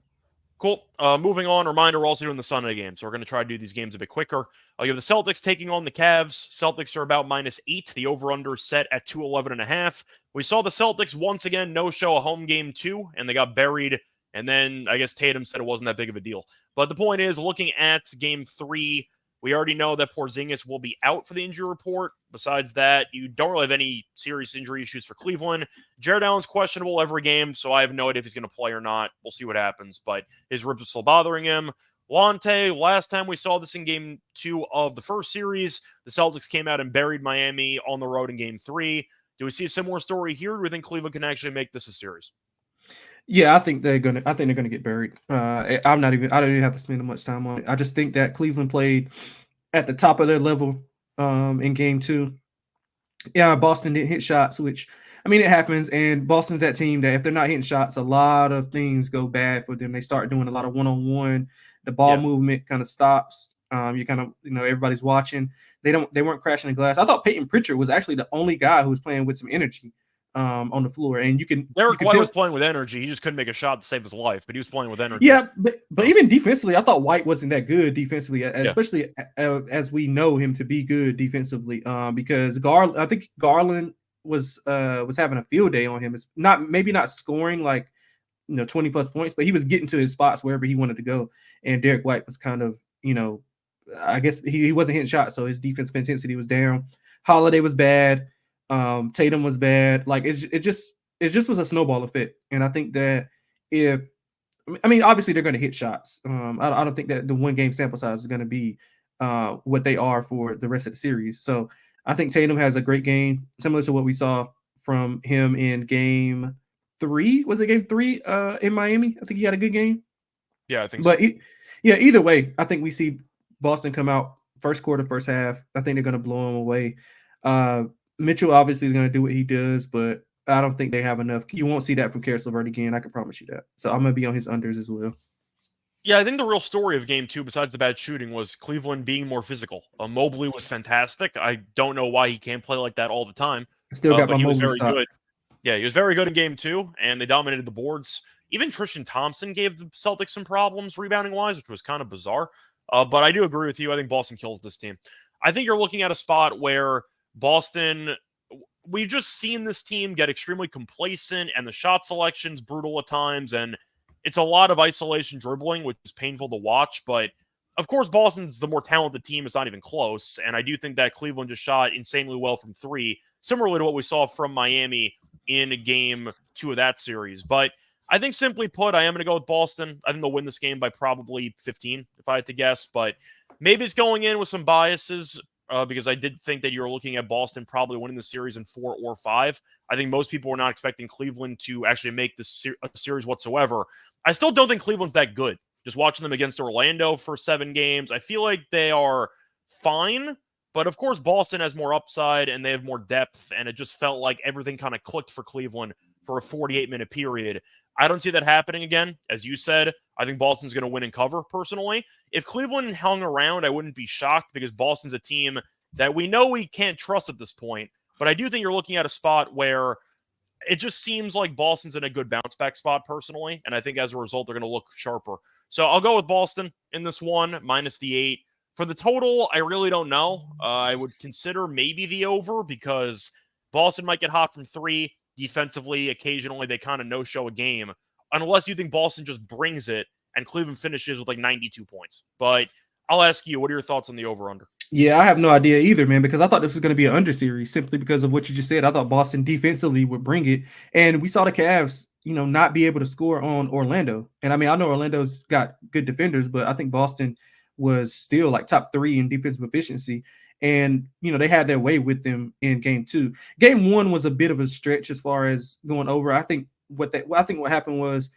Speaker 1: Cool. Moving on, reminder, we're also doing the Sunday game, so we're going to try to do these games a bit quicker. You have the Celtics taking on the Cavs. Celtics are about -8. The over-under set at 211.5. We saw the Celtics once again no-show a home game 2, and they got buried. And then I guess Tatum said it wasn't that big of a deal. But the point is, looking at game 3, we already know that Porzingis will be out for the injury report. Besides that, you don't really have any serious injury issues for Cleveland. Jared Allen's questionable every game, so I have no idea if he's going to play or not. We'll see what happens, but his ribs are still bothering him. Lonte, last time we saw this in game 2 of the first series, the Celtics came out and buried Miami on the road in game 3. Do we see a similar story here, or do we think Cleveland can actually make this a series?
Speaker 2: Yeah, I think they're gonna get buried. I don't even have to spend much time on it. I just think that Cleveland played at the top of their level in game 2. Yeah, Boston didn't hit shots, which I mean it happens. And Boston's that team that if they're not hitting shots, a lot of things go bad for them. They start doing a lot of one-on-one. The ball movement kind of stops. You kind of everybody's watching. They weren't crashing the glass. I thought Peyton Pritchard was actually the only guy who was playing with some energy on the floor, and
Speaker 1: Derek White was playing with energy. He just couldn't make a shot to save his life, but he was playing with energy.
Speaker 2: Yeah, but even defensively, I thought White wasn't that good defensively, especially as we know him to be good defensively. Because I think Garland was having a field day on him. It's maybe not scoring like 20 plus points, but he was getting to his spots wherever he wanted to go. And Derek White was kind of I guess he wasn't hitting shots, so his defensive intensity was down. Holiday was bad. Tatum was bad. Like it just was a snowball effect. And I think that obviously they're going to hit shots. I don't think that the 1 game sample size is going to be what they are for the rest of the series. So I think Tatum has a great game, similar to what we saw from him in game 3. Was it game 3 in Miami? I think he had a good game.
Speaker 1: Yeah, I think
Speaker 2: so. But either way, I think we see Boston come out first quarter, first half. I think they're going to blow him away. Mitchell obviously is going to do what he does, but I don't think they have enough. You won't see that from Karis LeVert again. I can promise you that. So I'm going to be on his unders as well.
Speaker 1: Yeah, I think the real story of game 2, besides the bad shooting, was Cleveland being more physical. Mobley was fantastic. I don't know why he can't play like that all the time.
Speaker 2: I still got
Speaker 1: but
Speaker 2: my
Speaker 1: he was
Speaker 2: Mobley
Speaker 1: very
Speaker 2: stock.
Speaker 1: good. Yeah, he was very good in game 2, and they dominated the boards. Even Tristan Thompson gave the Celtics some problems rebounding-wise, which was kind of bizarre. But I do agree with you. I think Boston kills this team. I think you're looking at a spot where Boston, we've just seen this team get extremely complacent, and the shot selection's brutal at times, and it's a lot of isolation dribbling, which is painful to watch. But, of course, Boston's the more talented team. It's not even close, and I do think that Cleveland just shot insanely well from 3, similarly to what we saw from Miami in game 2 of that series. But I think simply put, I am going to go with Boston. I think they'll win this game by probably 15, if I had to guess. But Maybe it's going in with some biases because I did think that you were looking at Boston probably winning the series in 4 or 5. I think most people were not expecting Cleveland to actually make this series whatsoever. I still don't think Cleveland's that good. Just watching them against Orlando for 7 games, I feel like they are fine. But of course, Boston has more upside and they have more depth. And it just felt like everything kind of clicked for Cleveland for a 48-minute period. I don't see that happening again. As you said, I think Boston's going to win and cover personally. If Cleveland hung around, I wouldn't be shocked because Boston's a team that we know we can't trust at this point. But I do think you're looking at a spot where it just seems like Boston's in a good bounce back spot personally. And I think as a result, they're going to look sharper. So I'll go with Boston in this one, minus the 8. For the total, I really don't know. I would consider maybe the over because Boston might get hot from 3. Defensively, occasionally they kind of no-show a game, unless you think Boston just brings it and Cleveland finishes with like 92 points. But I'll ask you, what are your thoughts on the over-under?
Speaker 2: Yeah, I have no idea either, man, because I thought this was going to be an under series simply because of what you just said. I thought Boston defensively would bring it, and we saw the Cavs, not be able to score on Orlando. And I mean, I know Orlando's got good defenders, but I think Boston was still like top 3 in defensive efficiency. And, they had their way with them in game 2. Game 1 was a bit of a stretch as far as going over. I think what happened was,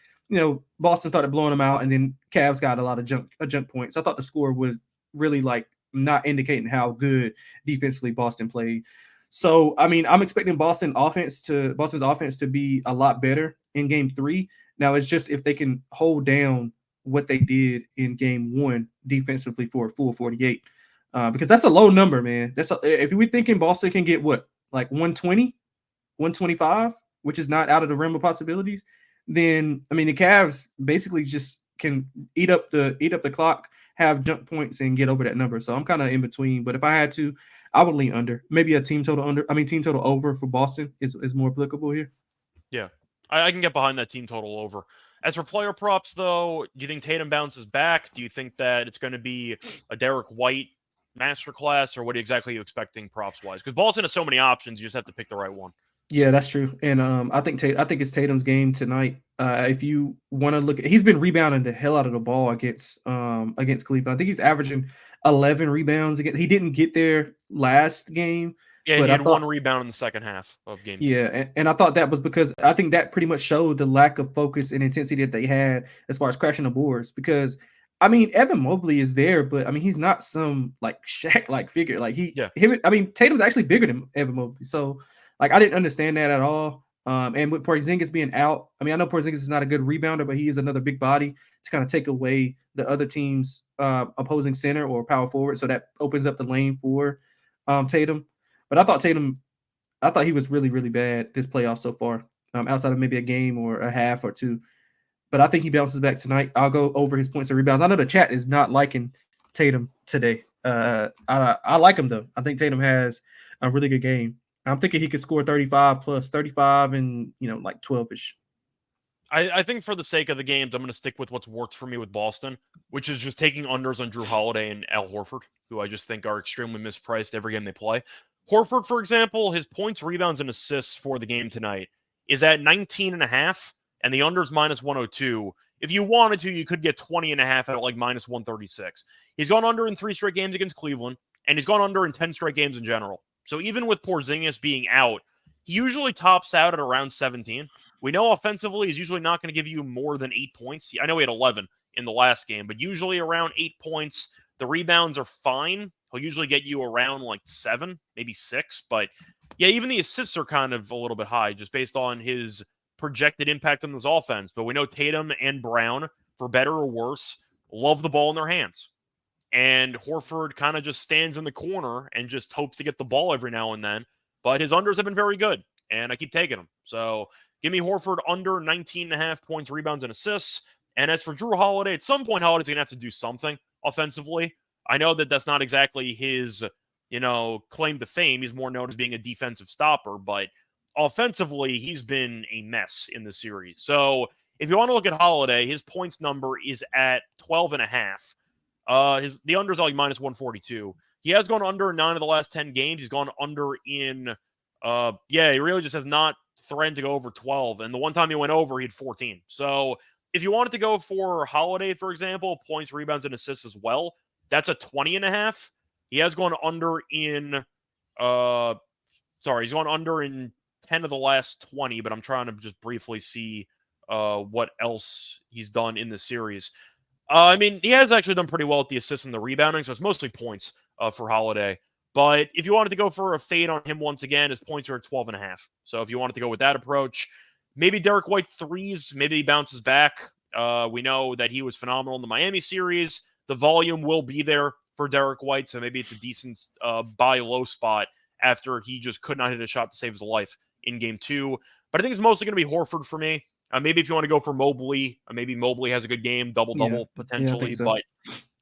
Speaker 2: Boston started blowing them out and then Cavs got a lot of junk points. I thought the score was really like not indicating how good defensively Boston played. So, I mean, I'm expecting Boston's offense to be a lot better in game 3. Now, it's just if they can hold down what they did in game 1 defensively for a full 48. Because that's a low number, man. If we're thinking Boston can get what, like 120, 125, which is not out of the realm of possibilities, then I mean the Cavs basically just can eat up the clock, have jump points, and get over that number. So I'm kind of in between. But if I had to, I would lean under. Maybe a team total over for Boston is more applicable here.
Speaker 1: Yeah, I can get behind that team total over. As for player props, though, do you think Tatum bounces back? Do you think that it's going to be a Derek White masterclass, or what exactly are you expecting props-wise? Because Boston has so many options, you just have to pick the right one.
Speaker 2: Yeah, that's true. And I think it's Tatum's game tonight. If you want to look, he's been rebounding the hell out of the ball against Cleveland. I think he's averaging 11 rebounds. He didn't get there last game.
Speaker 1: Yeah, he had 1 rebound in the second half of game 2.
Speaker 2: Yeah, and I thought that was because I think that pretty much showed the lack of focus and intensity that they had as far as crashing the boards. Because I mean, Evan Mobley is there, but I mean, he's not some like Shaq-like figure. Like Tatum's actually bigger than Evan Mobley. So like, I didn't understand that at all. And with Porzingis being out, I mean, I know Porzingis is not a good rebounder, but he is another big body to kind of take away the other team's opposing center or power forward. So that opens up the lane for Tatum. But I thought he was really, really bad this playoff so far, outside of maybe a game or a half or 2. But I think he bounces back tonight. I'll go over his points and rebounds. I know the chat is not liking Tatum today. I like him, though. I think Tatum has a really good game. I'm thinking he could score 35 plus 35 and, like 12-ish.
Speaker 1: I think for the sake of the games, I'm going to stick with what's worked for me with Boston, which is just taking unders on Drew Holiday and Al Horford, who I just think are extremely mispriced every game they play. Horford, for example, his points, rebounds, and assists for the game tonight is at 19.5, and the under's minus 102. If you wanted to, you could get 20.5 at like minus 136. He's gone under in 3 straight games against Cleveland, and he's gone under in 10 straight games in general. So even with Porzingis being out, he usually tops out at around 17. We know offensively he's usually not going to give you more than 8 points. I know he had 11 in the last game, but usually around 8 points. The rebounds are fine. He'll usually get you around like 7, maybe 6. But yeah, even the assists are kind of a little bit high just based on his projected impact on this offense. But we know Tatum and Brown, for better or worse, love the ball in their hands. And Horford kind of just stands in the corner and just hopes to get the ball every now and then. But his unders have been very good, and I keep taking them. So give me Horford under 19.5 points, rebounds, and assists. And as for Drew Holiday, at some point, Holiday's going to have to do something offensively. I know that that's not exactly his, claim to fame. He's more known as being a defensive stopper. But offensively, he's been a mess in the series. So if you want to look at Holiday, his points number is at 12.5. The under is like minus 142. He has gone under in 9 of the last 10 games. He's gone under in, he really just has not threatened to go over 12. And the one time he went over, he had 14. So if you wanted to go for Holiday, for example, points, rebounds, and assists as well, That's a 20.5. He has gone under in he's gone under in 10 of the last 20, but I'm trying to just briefly see what else he's done in the series. I mean, he has actually done pretty well at the assists and the rebounding, so it's mostly points for Holiday. But if you wanted to go for a fade on him once again, his points are at 12.5. So if you wanted to go with that approach, maybe Derek White threes, maybe he bounces back. We know that he was phenomenal in the Miami series. The volume will be there for Derek White, so maybe it's a decent buy low spot after he just could not hit a shot to save his life in game 2. But I think it's mostly going to be Horford for me. Maybe if you want to go for Mobley, maybe Mobley has a good game, double-double potentially.
Speaker 2: So.
Speaker 1: But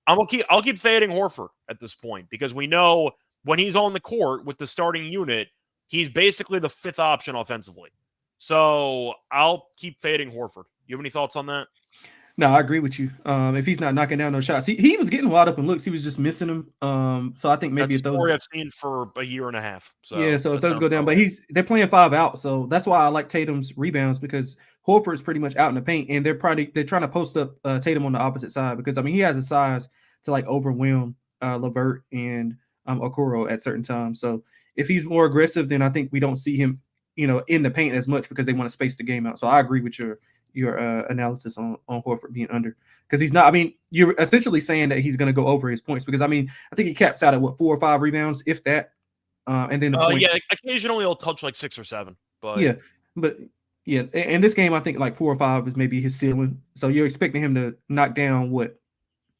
Speaker 1: I'll keep fading Horford at this point because we know when he's on the court with the starting unit, he's basically the 5th option offensively. So I'll keep fading Horford. You have any thoughts on that?
Speaker 2: No, I agree with you. If he's not knocking down those shots, he was getting wide open looks. He was just missing them. So I think maybe
Speaker 1: that's
Speaker 2: if those
Speaker 1: I've seen for a year and a half. So
Speaker 2: yeah, so if those go down, but they're playing 5 out, so that's why I like Tatum's rebounds because Horford's pretty much out in the paint, and they're trying to post up Tatum on the opposite side because I mean he has the size to like overwhelm LeVert and Okoro at certain times. So if he's more aggressive, then I think we don't see him, in the paint as much because they want to space the game out. So I agree with your analysis on Horford being under because he's not. I mean, you're essentially saying that he's going to go over his points because I mean I think he caps out at 4 or 5 rebounds if that, and then the points.
Speaker 1: Occasionally he'll touch like 6 or 7. But
Speaker 2: in this game I think like 4 or 5 is maybe his ceiling. So you're expecting him to knock down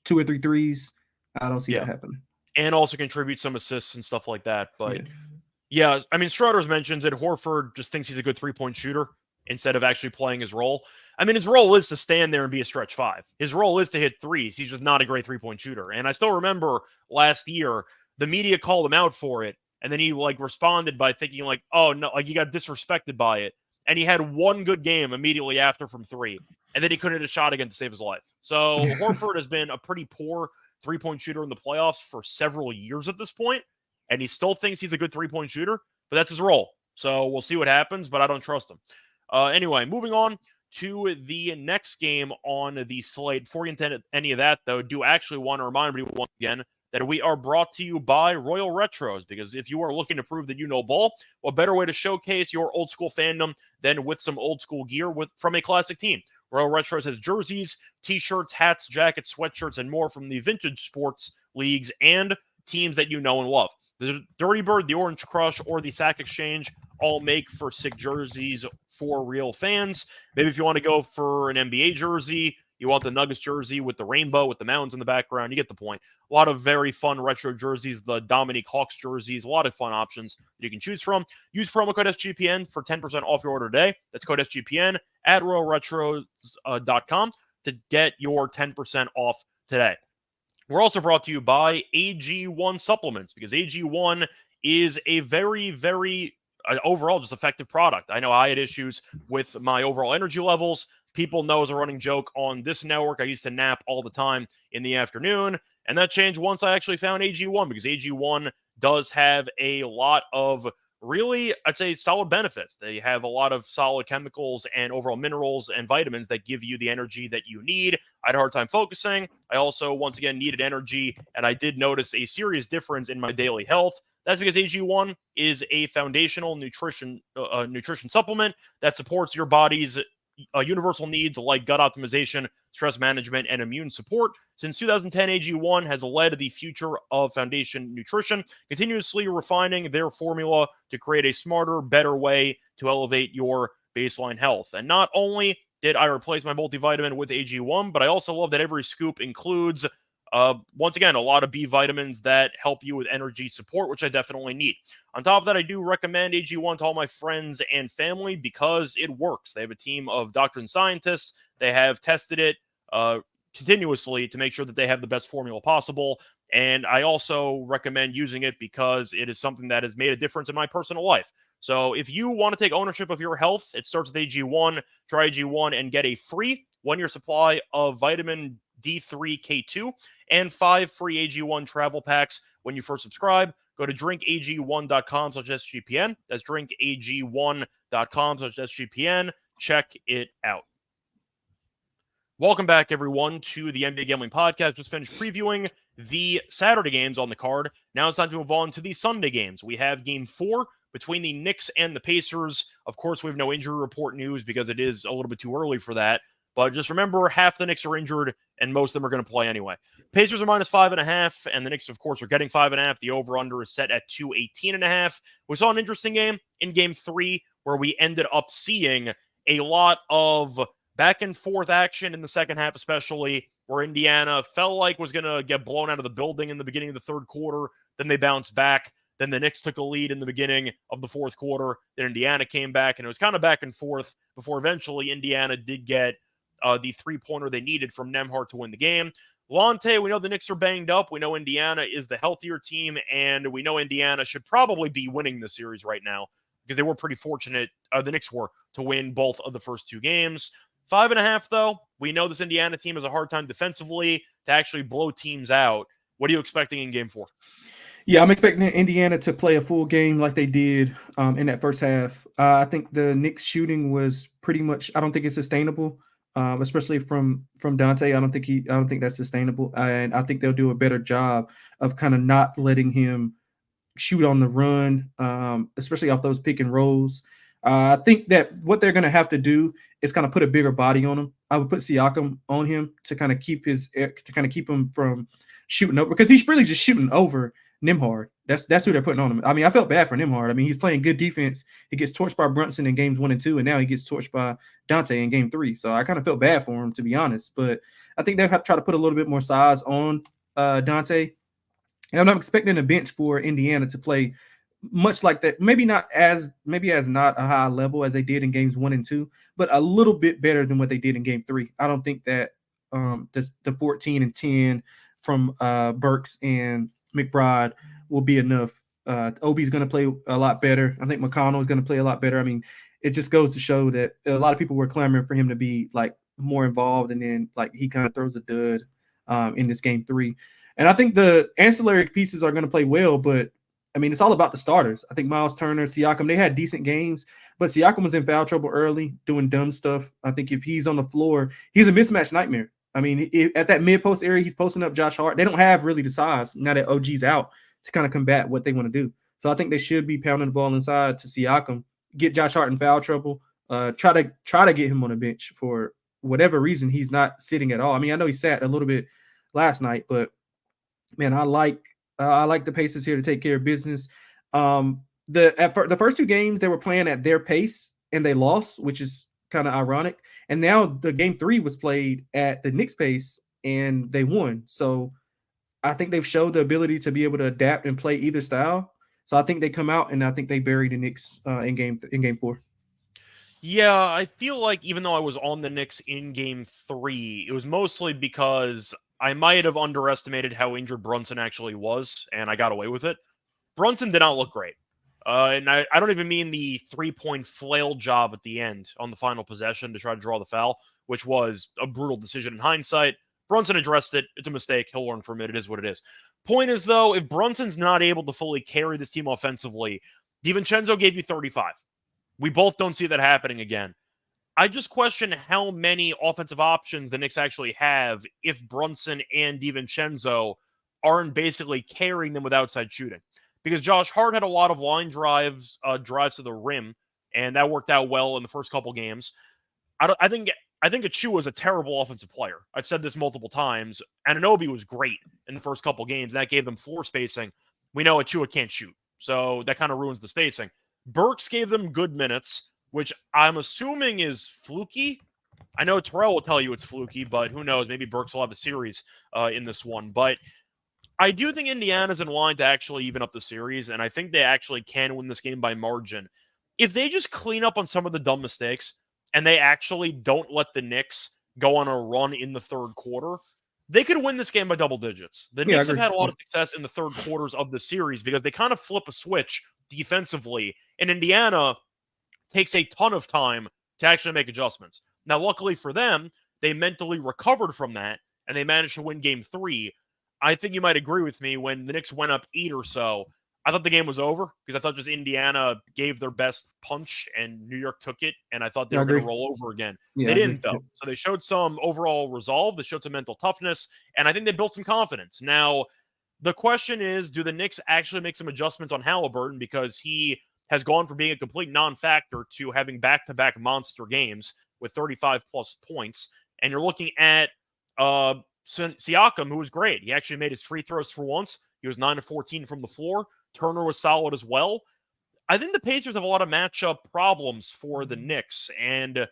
Speaker 2: 2 or 3 threes. I don't see that happening.
Speaker 1: And also contribute some assists and stuff like that. But yeah I mean Struthers mentions that Horford just thinks he's a good 3-point shooter instead of actually playing his role. I mean, his role is to stand there and be a stretch 5. His role is to hit threes. He's just not a great 3-point shooter. And I still remember last year, the media called him out for it. And then he responded by thinking oh no, he got disrespected by it. And he had one good game immediately after from 3. And then he couldn't hit a shot again to save his life. So Horford has been a pretty poor 3-point shooter in the playoffs for several years at this point. And he still thinks he's a good 3-point shooter, but that's his role. So we'll see what happens, but I don't trust him. Anyway, moving on to the next game on the slate. Before we get into any of that, though, do actually want to remind everyone once again that we are brought to you by Royal Retros, because if you are looking to prove that you know ball, what better way to showcase your old school fandom than with some old school gear from a classic team? Royal Retros has jerseys, t-shirts, hats, jackets, sweatshirts, and more from the vintage sports leagues and teams that you know and love. The Dirty Bird, the Orange Crush, or the Sack Exchange all make for sick jerseys for real fans. Maybe if you want to go for an NBA jersey, you want the Nuggets jersey with the rainbow, with the mountains in the background, you get the point. A lot of very fun retro jerseys, the Dominique Hawks jerseys, a lot of fun options you can choose from. Use promo code SGPN for 10% off your order today. That's code SGPN at royalretros.com to get your 10% off today. We're also brought to you by AG1 supplements, because AG1 is a very, very overall just effective product. I know I had issues with my overall energy levels. People know as a running joke on this network, I used to nap all the time in the afternoon, and that changed once I actually found AG1, because AG1 does have a lot of really, I'd say, solid benefits. They have a lot of solid chemicals and overall minerals and vitamins that give you the energy that you need. I had a hard time focusing. I also, once again, needed energy, and I did notice a serious difference in my daily health. That's because AG1 is a foundational nutrition supplement that supports your body's universal needs like gut optimization, stress management, and immune support. Since 2010, AG1 has led the future of foundation nutrition, continuously refining their formula to create a smarter, better way to elevate your baseline health. And not only did I replace my multivitamin with AG1, but I also love that every scoop includes once again, a lot of B vitamins that help you with energy support, which I definitely need. On top of that, I do recommend AG1 to all my friends and family because it works. They have a team of doctors and scientists. They have tested it continuously to make sure that they have the best formula possible. And I also recommend using it because it is something that has made a difference in my personal life. So if you want to take ownership of your health, it starts with AG1. Try AG1 and get a free 1-year supply of vitamin D3K2 and 5 free AG1 travel packs when you first subscribe. Go to drinkag1.com/SGPN. That's drinkag1.com/SGPN. Check it out. Welcome back, everyone, to the NBA Gambling Podcast. Just finished previewing the Saturday games on the card. Now it's time to move on to the Sunday games. We have Game 4 between the Knicks and the Pacers. Of course, we have no injury report news because it is a little bit too early for that. But just remember, half the Knicks are injured, and most of them are going to play anyway. Pacers are -5.5, and the Knicks, of course, are getting 5.5. The over-under is set at 218.5. We saw an interesting game in Game 3 where we ended up seeing a lot of back and forth action in the second half, especially where Indiana felt like was going to get blown out of the building in the beginning of the third quarter. Then they bounced back. Then the Knicks took a lead in the beginning of the fourth quarter. Then Indiana came back, and it was kind of back and forth before eventually Indiana did get the three-pointer they needed from Nembhard to win the game. Lonte, we know the Knicks are banged up. We know Indiana is the healthier team, and we know Indiana should probably be winning the series right now because they were pretty fortunate, the Knicks were, to win both of the first two games. 5.5, though, we know this Indiana team has a hard time defensively to actually blow teams out. What are you expecting in Game 4?
Speaker 2: Yeah, I'm expecting Indiana to play a full game like they did in that first half. I think the Knicks shooting was pretty much. I don't think it's sustainable, especially from Dante. I don't think that's sustainable, and I think they'll do a better job of kind of not letting him shoot on the run, especially off those pick and rolls. I think that what they're going to have to do is kind of put a bigger body on him. I would put Siakam on him to kind of keep him from shooting over, because he's really just shooting over Nembhard. That's who they're putting on him. I mean, I felt bad for Nembhard. I mean, he's playing good defense. He gets torched by Brunson in games 1 and 2, and now he gets torched by Dante in game 3. So I kind of felt bad for him, to be honest. But I think they'll have to try to put a little bit more size on Dante. And I'm not expecting a bench for Indiana to play much like that. Maybe not as not a high level as they did in games 1 and 2, but a little bit better than what they did in game 3. I don't think that the 14 and 10 from Burks and McBride will be enough. Obi's going to play a lot better. I think McConnell is going to play a lot better. I mean, it just goes to show that a lot of people were clamoring for him to be like more involved, and then like he kind of throws a dud in this game 3. And I think the ancillary pieces are going to play well, but I mean, it's all about the starters. I think Miles Turner, Siakam, they had decent games, but Siakam was in foul trouble early, doing dumb stuff. I think if he's on the floor, he's a mismatch nightmare. I mean, at that mid-post area, he's posting up Josh Hart. They don't have really the size now that OG's out to kind of combat what they want to do. So I think they should be pounding the ball inside to Siakam, get Josh Hart in foul trouble, try to get him on a bench. For whatever reason, he's not sitting at all. I mean, I know he sat a little bit last night, but man, I like the Pacers here to take care of business. The first two games they were playing at their pace and they lost, which is kind of ironic. And now the game 3 was played at the Knicks pace and they won. So I think they've showed the ability to be able to adapt and play either style. So I think they come out and I think they bury the Knicks in game 4.
Speaker 1: Yeah, I feel like even though I was on the Knicks in game 3, it was mostly because I might have underestimated how injured Brunson actually was, and I got away with it. Brunson did not look great. And I don't even mean the three-point flail job at the end on the final possession to try to draw the foul, which was a brutal decision in hindsight. Brunson addressed it. It's a mistake. He'll learn from it. It is what it is. Point is, though, if Brunson's not able to fully carry this team offensively, DiVincenzo gave you 35. We both don't see that happening again. I just question how many offensive options the Knicks actually have if Brunson and DiVincenzo aren't basically carrying them with outside shooting. Because Josh Hart had a lot of line drives to the rim, and that worked out well in the first couple games. I think Achua is a terrible offensive player. I've said this multiple times. Anunoby was great in the first couple games, and that gave them floor spacing. We know Achua can't shoot, so that kind of ruins the spacing. Burks gave them good minutes, which I'm assuming is fluky. I know Terrell will tell you it's fluky, but who knows? Maybe Burks will have a series in this one. But I do think Indiana's in line to actually even up the series, and I think they actually can win this game by margin. If they just clean up on some of the dumb mistakes, and they actually don't let the Knicks go on a run in the third quarter, they could win this game by double digits. The Knicks have had a lot of success in the third quarters of the series because they kind of flip a switch defensively, and Indiana takes a ton of time to actually make adjustments. Now, luckily for them, they mentally recovered from that, and they managed to win game 3. I think you might agree with me when the Knicks went up 8 or so. I thought the game was over because I thought just Indiana gave their best punch and New York took it, and I thought they were going to roll over again.
Speaker 2: Yeah,
Speaker 1: they
Speaker 2: I
Speaker 1: didn't,
Speaker 2: agree.
Speaker 1: though. So they showed some overall resolve. They showed some mental toughness, and I think they built some confidence. Now, the question is, do the Knicks actually make some adjustments on Halliburton because he has gone from being a complete non-factor to having back-to-back monster games with 35-plus points, and you're looking at Siakam, who was great. He actually made his free throws for once. He was 9 of 14 from the floor. Turner was solid as well. I think the Pacers have a lot of matchup problems for the Knicks. And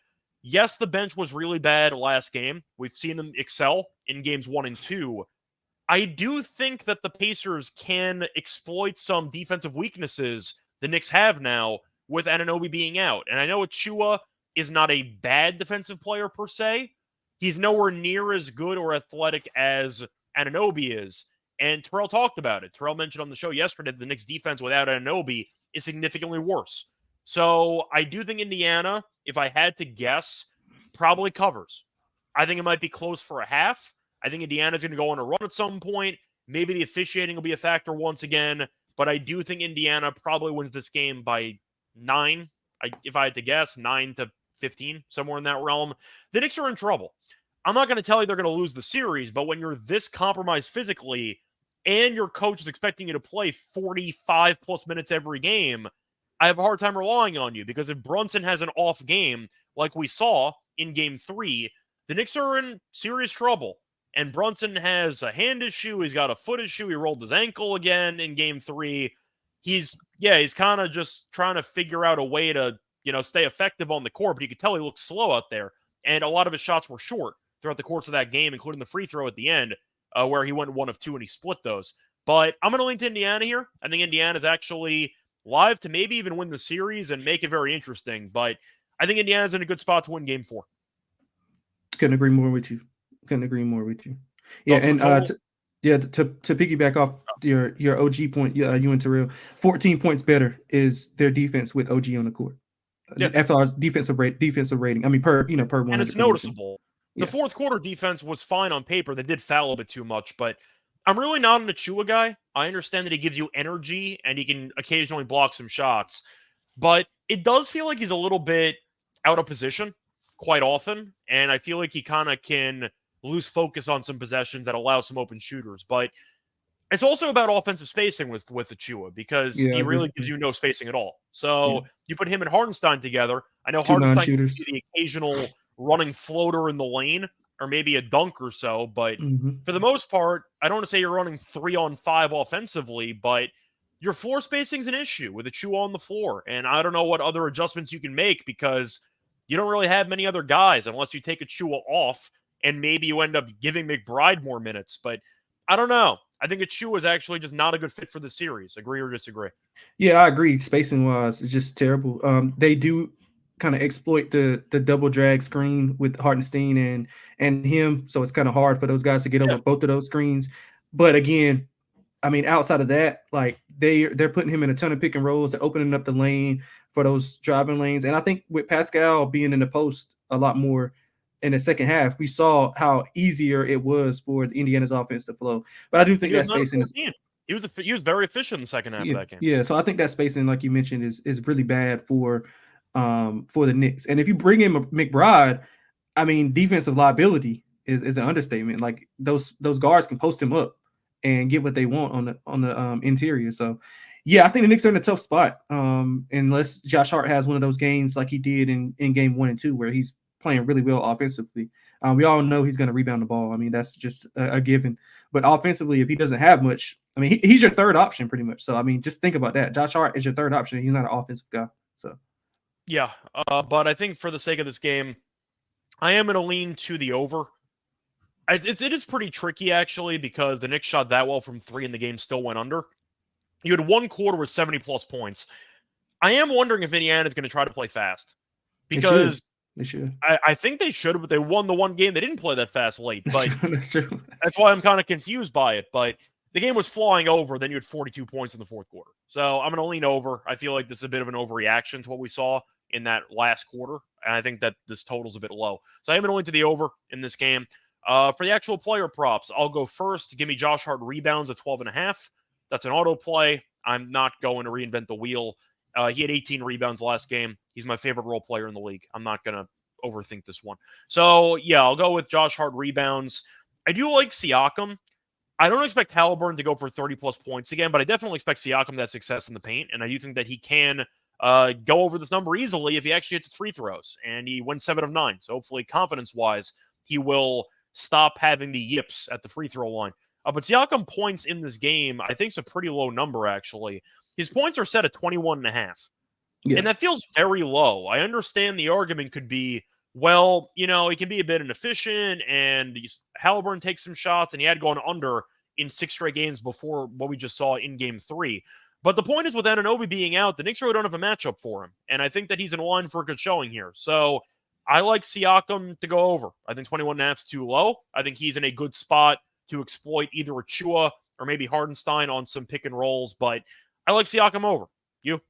Speaker 1: yes, the bench was really bad last game. We've seen them excel in games 1 and 2. I do think that the Pacers can exploit some defensive weaknesses the Knicks have now with Anunoby being out. And I know Achua is not a bad defensive player per se. He's nowhere near as good or athletic as Anunoby is. And Terrell talked about it. Terrell mentioned on the show yesterday that the Knicks defense without Anunoby is significantly worse. So I do think Indiana, if I had to guess, probably covers. I think it might be close for a half. I think Indiana's going to go on a run at some point. Maybe the officiating will be a factor once again. But I do think Indiana probably wins this game by 9. If I had to guess, 9 to 15, somewhere in that realm. The Knicks are in trouble. I'm not going to tell you they're going to lose the series, but when you're this compromised physically and your coach is expecting you to play 45 plus minutes every game, I have a hard time relying on you because if Brunson has an off game, like we saw in game 3, the Knicks are in serious trouble. And Brunson has a hand issue. He's got a foot issue. He rolled his ankle again in game 3. He's kind of just trying to figure out a way to, stay effective on the court, but you could tell he looked slow out there. And a lot of his shots were short throughout the course of that game, including the free throw at the end, where he went 1 of 2 and he split those. But I'm going to lean to Indiana here. I think Indiana's actually live to maybe even win the series and make it very interesting. But I think Indiana's in a good spot to win game 4.
Speaker 2: Couldn't agree more with you. Yeah, and to piggyback off your OG point, you and Terrell, 14 points better is their defense with OG on the court.
Speaker 1: Yeah.
Speaker 2: FR's defensive rating. I mean, per 100.
Speaker 1: And it's noticeable. The fourth quarter defense was fine on paper. They did foul a bit too much, but I'm really not an Achua guy. I understand that he gives you energy and he can occasionally block some shots, but it does feel like he's a little bit out of position quite often, and I feel like he kind of can lose focus on some possessions that allow some open shooters. But it's also about offensive spacing with Achua because he really gives you no spacing at all. So you put him and Hartenstein together. I know Hartenstein can do the occasional running floater in the lane or maybe a dunk or so, but for the most part, I don't want to say you're running 3-on-5 offensively, but your floor spacing is an issue with Achua on the floor. And I don't know what other adjustments you can make because you don't really have many other guys unless you take Achua off and maybe you end up giving McBride more minutes. But I don't know. I think Achua is actually just not a good fit for the series. Agree or disagree?
Speaker 2: Yeah, I agree. Spacing wise, it's just terrible. They do kind of exploit the double drag screen with Hartenstein and him, so it's kind of hard for those guys to get over both of those screens. But again, I mean, outside of that, like they're putting him in a ton of pick and rolls. They're opening up the lane for those driving lanes. And I think with Pascal being in the post a lot more in the second half, we saw how easier it was for Indiana's offense to flow. But I do think that spacing is.
Speaker 1: He was very efficient in the second half of that game.
Speaker 2: Yeah, so I think that spacing, like you mentioned, is really bad for the Knicks. And if you bring in McBride, I mean, defensive liability is an understatement. Like those guards can post him up and get what they want on the interior. So yeah, I think the Knicks are in a tough spot. Unless Josh Hart has one of those games like he did in game 1 and 2, where he's playing really well offensively. We all know he's going to rebound the ball. I mean, that's just a given. But offensively, if he doesn't have much, I mean, he's your third option pretty much. So, I mean, just think about that. Josh Hart is your third option. He's not an offensive guy. So,
Speaker 1: yeah. But I think for the sake of this game, I am going to lean to the over. It is pretty tricky, actually, because the Knicks shot that well from 3 and the game still went under. You had one quarter with 70-plus points. I am wondering if Indiana is going to try to play fast. Because
Speaker 2: they should.
Speaker 1: I think they should, but they won the one game. They didn't play that fast late. But
Speaker 2: that's true.
Speaker 1: That's why I'm kind of confused by it. But the game was flying over. Then you had 42 points in the fourth quarter. So I'm going to lean over. I feel like this is a bit of an overreaction to what we saw in that last quarter. And I think that this total's a bit low. So I'm going to lean to the over in this game. For the actual player props, I'll go first. Give me Josh Hart rebounds at 12.5. That's an auto play. I'm not going to reinvent the wheel. He had 18 rebounds last game. He's my favorite role player in the league. I'm not going to overthink this one. So, yeah, I'll go with Josh Hart rebounds. I do like Siakam. I don't expect Haliburton to go for 30-plus points again, but I definitely expect Siakam to have success in the paint, and I do think that he can go over this number easily if he actually hits his free throws, and he went 7 of 9. So hopefully, confidence-wise, he will stop having the yips at the free throw line. But Siakam points in this game, I think, is a pretty low number, actually. His points are set at 21.5.
Speaker 2: Yeah.
Speaker 1: And that feels very low. I understand the argument could be, well, he can be a bit inefficient, and Haliburton takes some shots, and he had gone under in 6 straight games before what we just saw in Game 3. But the point is, with Anunoby being out, the Knicks really don't have a matchup for him, and I think that he's in line for a good showing here. So I like Siakam to go over. I think 21.5 is too low. I think he's in a good spot to exploit either Achua or maybe Hardenstein on some pick and rolls, but I like Siakam over. You?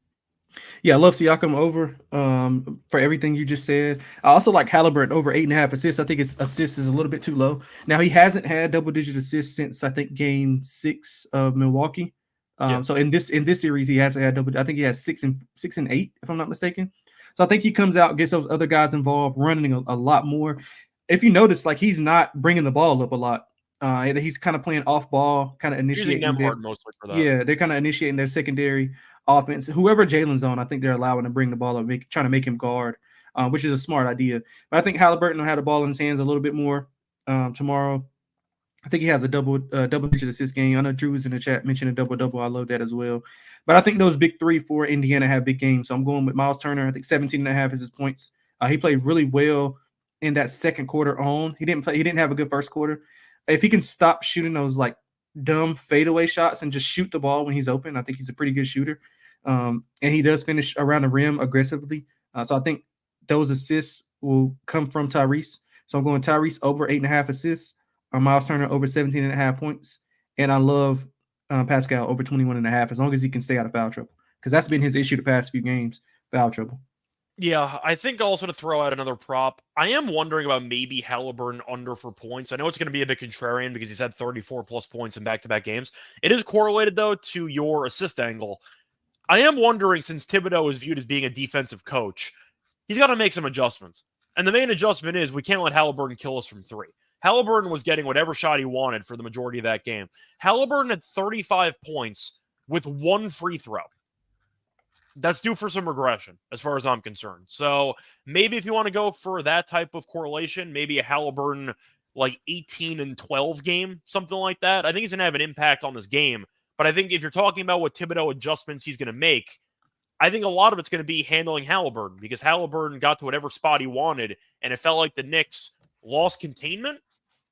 Speaker 2: Yeah, I love Siakam over for everything you just said. I also like Haliburton over 8.5 assists. I think his assists is a little bit too low. Now, he hasn't had double-digit assists since, I think, Game 6 of Milwaukee. So in this series, he hasn't had double. I think he has 6 and 8, if I'm not mistaken. So I think he comes out, gets those other guys involved, running a lot more. If you notice, like, he's not bringing the ball up a lot. He's kind of playing off ball, kind of initiating.
Speaker 1: Using them hard mostly for that.
Speaker 2: Yeah, they're kind of initiating their secondary offense. Whoever Jalen's on, I think they're allowing to bring the ball up, trying to make him guard, which is a smart idea. But I think Haliburton will have the ball in his hands a little bit more tomorrow. I think he has a double-digit assist game. I know Drew was in the chat mentioned a double-double. I love that as well. But I think those big three for Indiana have big games. So I'm going with Miles Turner. I think 17.5 is his points. He played really well in that second quarter on. He didn't have a good first quarter. If he can stop shooting those like dumb fadeaway shots and just shoot the ball when he's open, I think he's a pretty good shooter. And he does finish around the rim aggressively. So I think those assists will come from Tyrese. So I'm going Tyrese over 8.5 assists. Miles Turner over 17.5 points. And I love Pascal over 21.5 as long as he can stay out of foul trouble. Because that's been his issue the past few games, foul trouble.
Speaker 1: Yeah, I think also to throw out another prop, I am wondering about maybe Haliburton under for points. I know it's going to be a bit contrarian because he's had 34-plus points in back-to-back games. It is correlated, though, to your assist angle. I am wondering, since Thibodeau is viewed as being a defensive coach, he's got to make some adjustments. And the main adjustment is we can't let Haliburton kill us from 3. Haliburton was getting whatever shot he wanted for the majority of that game. Haliburton had 35 points with 1 free throw. That's due for some regression, as far as I'm concerned. So maybe if you want to go for that type of correlation, maybe a Haliburton like 18 and 12 game, something like that. I think he's going to have an impact on this game. But I think if you're talking about what Thibodeau adjustments he's going to make, I think a lot of it's going to be handling Haliburton because Haliburton got to whatever spot he wanted, and it felt like the Knicks lost containment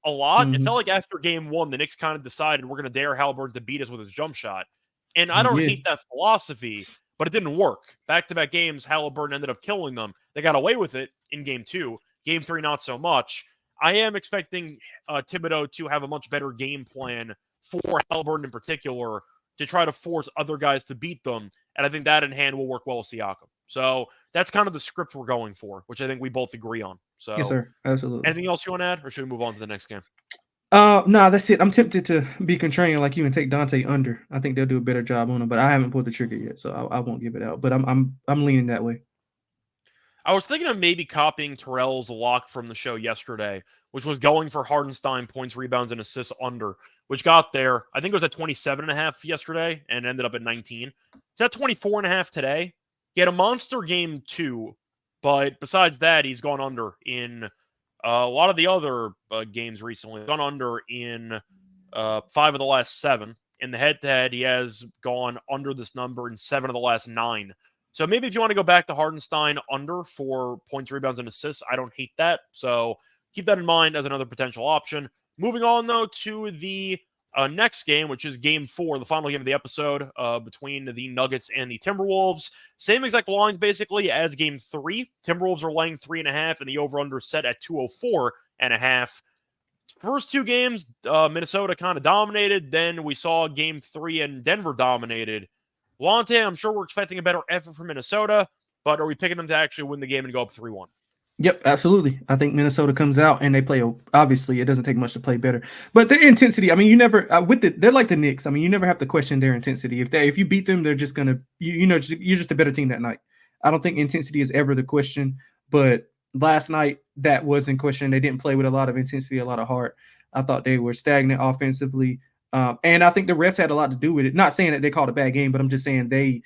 Speaker 1: a lot.
Speaker 2: Mm-hmm.
Speaker 1: It felt like after game 1, the Knicks kind of decided we're going to dare Haliburton to beat us with his jump shot. And I don't hate that philosophy, but it didn't work. Back-to-back games, Haliburton ended up killing them. They got away with it in Game 2. Game 3, not so much. I am expecting Thibodeau to have a much better game plan for Haliburton in particular to try to force other guys to beat them, and I think that in hand will work well with Siakam. So that's kind of the script we're going for, which I think we both agree on. So,
Speaker 2: yes, sir. Absolutely.
Speaker 1: Anything else you want to add, or should we move on to the next game?
Speaker 2: No, that's it. I'm tempted to be contrarian like you and take Dante under. I think they'll do a better job on him, but I haven't pulled the trigger yet, so I won't give it out. But I'm leaning that way.
Speaker 1: I was thinking of maybe copying Terrell's lock from the show yesterday, which was going for Hardenstein points, rebounds, and assists under, which got there. I think it was at 27.5 yesterday and ended up at 19. It's at 24.5 today. He had a monster game 2, but besides that, he's gone under in a lot of the other games recently. He's gone under in 5 of the last 7. In the head-to-head, he has gone under this number in 7 of the last 9. So maybe if you want to go back to Hardenstein under for points, rebounds, and assists, I don't hate that. So keep that in mind as another potential option. Moving on, though, to the next game, which is Game 4, the final game of the episode between the Nuggets and the Timberwolves. Same exact lines, basically, as Game 3. Timberwolves are laying 3.5, and the over-under set at 204.5. First 2 games, Minnesota kind of dominated. Then we saw Game 3, and Denver dominated. Lonte, I'm sure we're expecting a better effort from Minnesota, but are we picking them to actually win the game and go up 3-1?
Speaker 2: Yep, absolutely. I think Minnesota comes out and they play. Obviously, it doesn't take much to play better, but their intensity. I mean, you never they're like the Knicks. I mean, you never have to question their intensity. If you beat them, they're just gonna you're just a better team that night. I don't think intensity is ever the question, but last night that was in question. They didn't play with a lot of intensity, a lot of heart. I thought they were stagnant offensively, and I think the refs had a lot to do with it. Not saying that they called a bad game, but I'm just saying they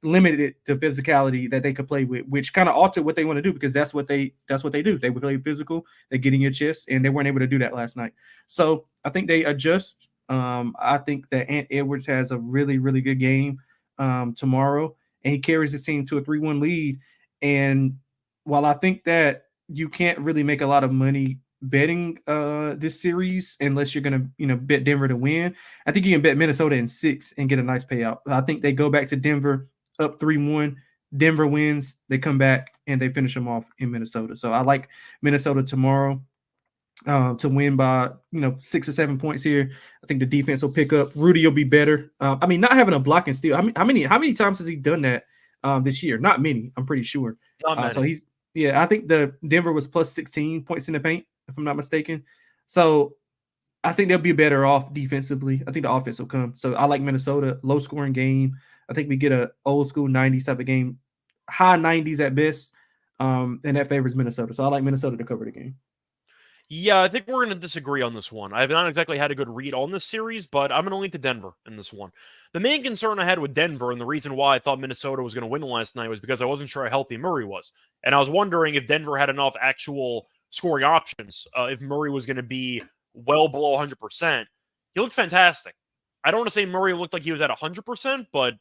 Speaker 2: limited it to physicality that they could play with, which kind of altered what they want to do because that's what they do. They would play physical, they get in your chest, and they weren't able to do that last night. So I think they adjust. I think that Ant Edwards has a really, really good game tomorrow, and he carries his team to a 3-1 lead. And while I think that you can't really make a lot of money betting this series unless you're gonna bet Denver to win, I think you can bet Minnesota in 6 and get a nice payout. I think they go back to Denver up 3-1. Denver wins. They come back and they finish them off in Minnesota. So I like Minnesota tomorrow to win by 6 or 7 points here. I think the defense will pick up. Rudy will be better. I mean, not having a block and steal. How many times has he done that this year? Not many. I'm pretty sure.
Speaker 1: Not many.
Speaker 2: So I think the Denver was plus 16 points in the paint, if I'm not mistaken. So I think they'll be better off defensively. I think the offense will come. So I like Minnesota, low scoring game. I think we get a old school 90s type of game, high 90s at best, and that favors Minnesota. So I like Minnesota to cover the game.
Speaker 1: Yeah, I think we're going to disagree on this one. I've not exactly had a good read on this series, but I'm going to lean to Denver in this one. The main concern I had with Denver and the reason why I thought Minnesota was going to win last night was because I wasn't sure how healthy Murray was. And I was wondering if Denver had enough actual scoring options, if Murray was going to be well below 100%. He looked fantastic. I don't want to say Murray looked like he was at 100%, but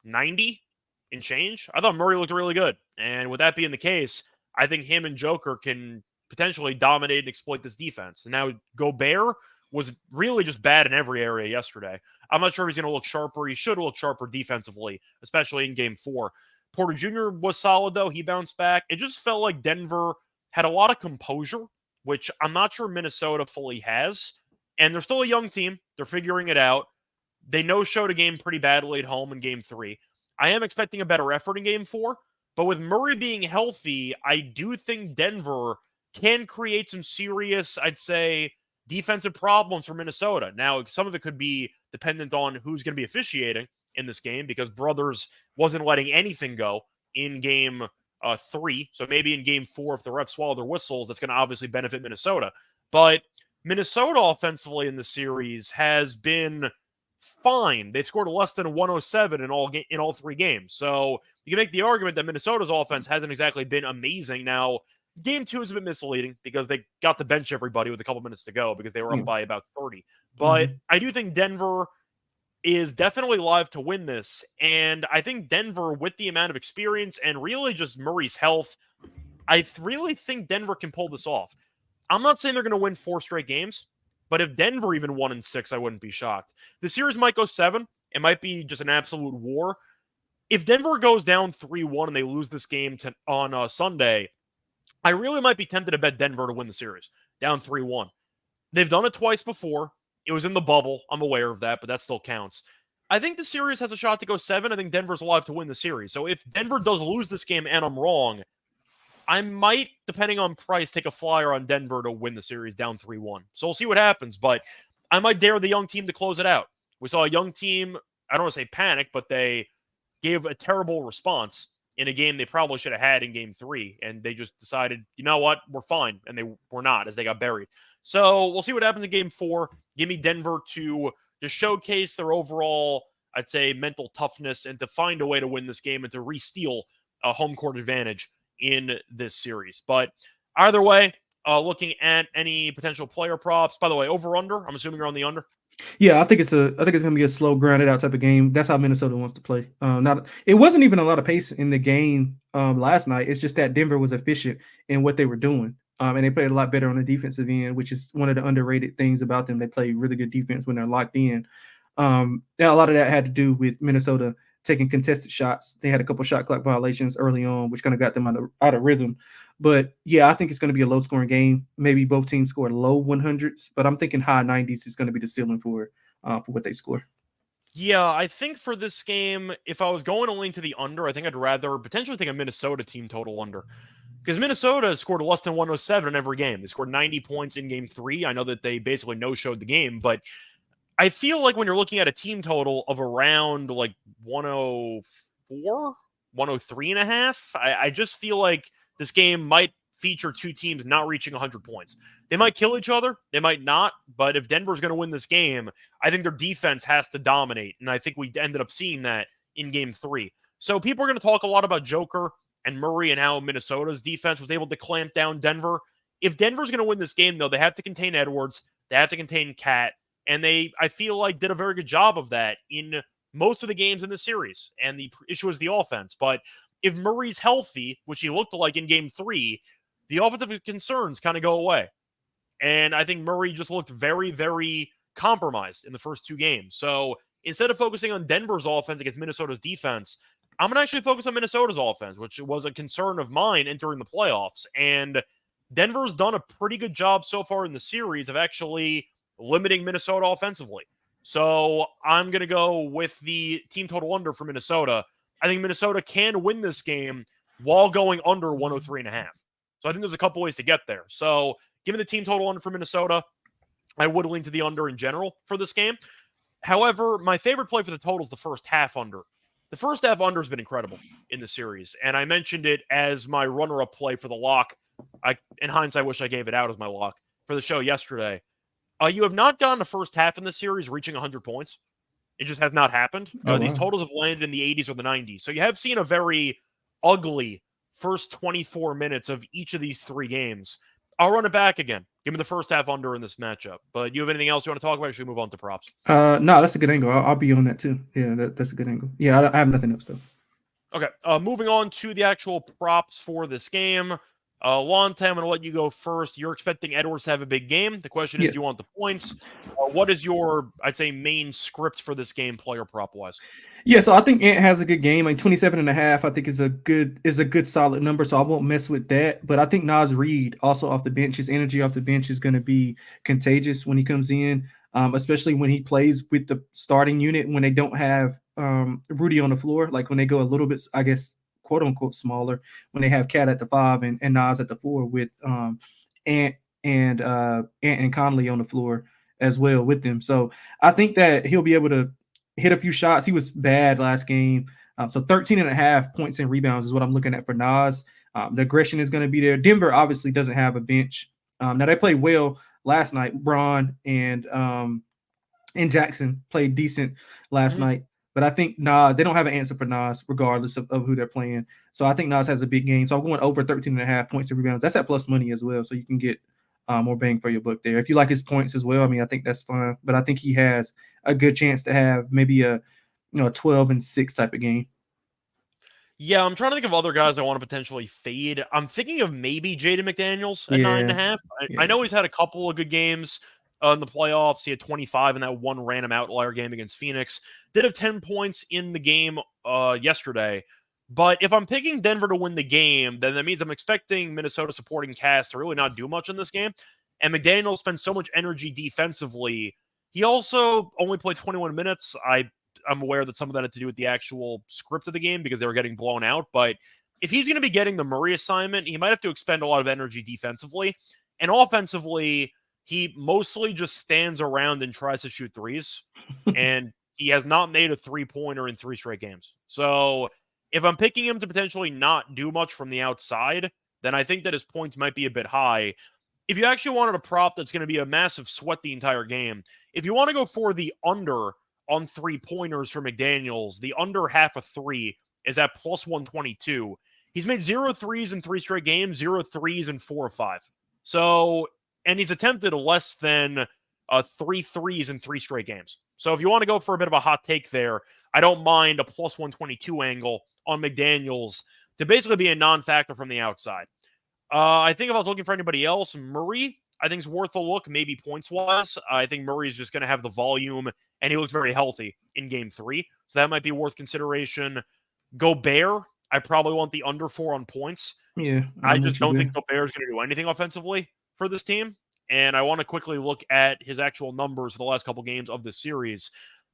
Speaker 1: 90 and change. I thought Murray looked really good. And with that being the case, I think him and Joker can potentially dominate and exploit this defense. And now Gobert was really just bad in every area yesterday. I'm not sure if he's going to look sharper. He should look sharper defensively, especially in game 4. Porter Jr. was solid, though. He bounced back. It just felt like Denver had a lot of composure, which I'm not sure Minnesota fully has. And they're still a young team. They're figuring it out. They no-showed a game pretty badly at home in game 3. I am expecting a better effort in game 4. But with Murray being healthy, I do think Denver can create some serious, I'd say, defensive problems for Minnesota. Now, some of it could be dependent on who's going to be officiating in this game because Brothers wasn't letting anything go in game 3. So maybe in game 4, if the refs swallow their whistles, that's going to obviously benefit Minnesota. But Minnesota offensively in the series has been fine. They've scored less than 107 in all 3 games. So you can make the argument that Minnesota's offense hasn't exactly been amazing. Now, game 2 is a bit misleading because they got to bench everybody with a couple minutes to go because they were up by about 30. But I do think Denver is definitely live to win this. And I think Denver, with the amount of experience and really just Murray's health, I really think Denver can pull this off. I'm not saying they're going to win 4 straight games, but if Denver even won in 6, I wouldn't be shocked. The series might go 7. It might be just an absolute war. If Denver goes down 3-1 and they lose this game on Sunday, I really might be tempted to bet Denver to win the series, down 3-1. They've done it twice before. It was in the bubble. I'm aware of that, but that still counts. I think the series has a shot to go 7. I think Denver's alive to win the series. So if Denver does lose this game and I'm wrong, I might, depending on price, take a flyer on Denver to win the series down 3-1. So we'll see what happens, but I might dare the young team to close it out. We saw a young team, I don't want to say panic, but they gave a terrible response in a game they probably should have had in game 3, and they just decided, you know what, we're fine, and they were not, as they got buried. So we'll see what happens in game 4. Give me Denver to just showcase their overall, I'd say, mental toughness and to find a way to win this game and to re-steal a home court advantage in this series. But either way, looking at any potential player props, by the way, over-under, I'm assuming you're on the under?
Speaker 2: Yeah, I think it's gonna be a slow, grounded out type of game. That's how Minnesota wants to play. It wasn't even a lot of pace in the game last night. It's just that Denver was efficient in what they were doing, and they played a lot better on the defensive end, which is one of the underrated things about them. They play really good defense when they're locked in. A lot of that had to do with Minnesota taking contested shots. They had a couple shot clock violations early on, which kind of got them out of rhythm. But yeah, I think it's going to be a low scoring game. Maybe both teams score low 100s, but I'm thinking high 90s is going to be the ceiling for what they score.
Speaker 1: Yeah, I think for this game, if I was going to lean to the under, I think I'd rather potentially take a Minnesota team total under. Because Minnesota scored less than 107 in every game. They scored 90 points in game 3. I know that they basically no-showed the game, but I feel like when you're looking at a team total of around like 104, 103 and a half, I just feel like this game might feature two teams not reaching 100 points. They might kill each other. They might not. But if Denver's going to win this game, I think their defense has to dominate. And I think we ended up seeing that in game 3. So people are going to talk a lot about Joker and Murray and how Minnesota's defense was able to clamp down Denver. If Denver's going to win this game, though, they have to contain Edwards. They have to contain Cat. And they, I feel like, did a very good job of that in most of the games in the series. And the issue is the offense. But if Murray's healthy, which he looked like in game 3, the offensive concerns kind of go away. And I think Murray just looked very, very compromised in the first 2 games. So instead of focusing on Denver's offense against Minnesota's defense, I'm going to actually focus on Minnesota's offense, which was a concern of mine entering the playoffs. And Denver's done a pretty good job so far in the series of actually limiting Minnesota offensively. So I'm going to go with the team total under for Minnesota. I think Minnesota can win this game while going under 103.5. So I think there's a couple ways to get there. So given the team total under for Minnesota, I would lean to the under in general for this game. However, my favorite play for the total is the first half under. The first half under has been incredible in the series, and I mentioned it as my runner-up play for the lock. In hindsight, I wish I gave it out as my lock for the show yesterday. You have not gotten the first half in the series reaching 100 points. It just has not happened. These totals have landed in the 80s or the 90s. So you have seen a very ugly first 24 minutes of each of these 3 games. I'll run it back again. Give me the first half under in this matchup. But you have anything else you want to talk about, or should we move on to props?
Speaker 2: No, that's a good angle. I'll be on that too. Yeah, that's a good angle. Yeah, I have nothing else though.
Speaker 1: Okay, moving on to the actual props for this game. Lonte, I'm going to let you go first. You're expecting Edwards to have a big game. The question is, do you want the points? What is your, I'd say, main script for this game, player prop-wise?
Speaker 2: Yeah, so I think Ant has a good game. Like 27.5, I think is a good solid number. So I won't mess with that. But I think Naz Reid also off the bench, his energy off the bench is going to be contagious when he comes in, especially when he plays with the starting unit when they don't have Rudy on the floor. Like when they go a little bit, I guess, quote unquote smaller, when they have Cat at the 5 and Naz at the 4 with Ant and Conley on the floor as well with them. So I think that he'll be able to hit a few shots. He was bad last game. So 13.5 points and rebounds is what I'm looking at for Naz. The aggression is going to be there. Denver obviously doesn't have a bench. Now they played well last night. Braun and Jackson played decent last night. But I think Naz, they don't have an answer for Naz regardless of who they're playing. So I think Naz has a big game. So I'm going over 13.5 points and rebounds. That's at plus money as well. So you can get more bang for your buck there. If you like his points as well, I mean, I think that's fine. But I think he has a good chance to have maybe a 12-6 type of game.
Speaker 1: Yeah, I'm trying to think of other guys I want to potentially fade. I'm thinking of maybe Jaden McDaniels at 9.5. I know he's had a couple of good games in the playoffs. He had 25 in that one random outlier game against Phoenix. Did have 10 points in the game yesterday. But if I'm picking Denver to win the game, then that means I'm expecting Minnesota supporting cast to really not do much in this game. And McDaniel spends so much energy defensively. He also only played 21 minutes. I'm aware that some of that had to do with the actual script of the game because they were getting blown out. But if he's going to be getting the Murray assignment, he might have to expend a lot of energy defensively. And offensively, he mostly just stands around and tries to shoot threes. And he has not made a three-pointer in 3 straight games. So if I'm picking him to potentially not do much from the outside, then I think that his points might be a bit high. If you actually wanted a prop that's going to be a massive sweat the entire game, if you want to go for the under on 3-pointers for McDaniels, the under half a 3 is at plus 122. He's made 0 threes in 3 straight games, 0 threes in 4 or 5. So, and he's attempted less than 3 threes in 3 straight games. So if you want to go for a bit of a hot take there, I don't mind a plus 122 angle on McDaniels to basically be a non-factor from the outside. I think if I was looking for anybody else, Murray, I think is worth a look, maybe points-wise. I think Murray is just going to have the volume, and he looks very healthy in Game 3. So that might be worth consideration. Gobert, I probably want the under 4 on points.
Speaker 2: Yeah,
Speaker 1: I just don't think Gobert is going to do anything offensively for this team. And I want to quickly look at his actual numbers for the last couple games of this series.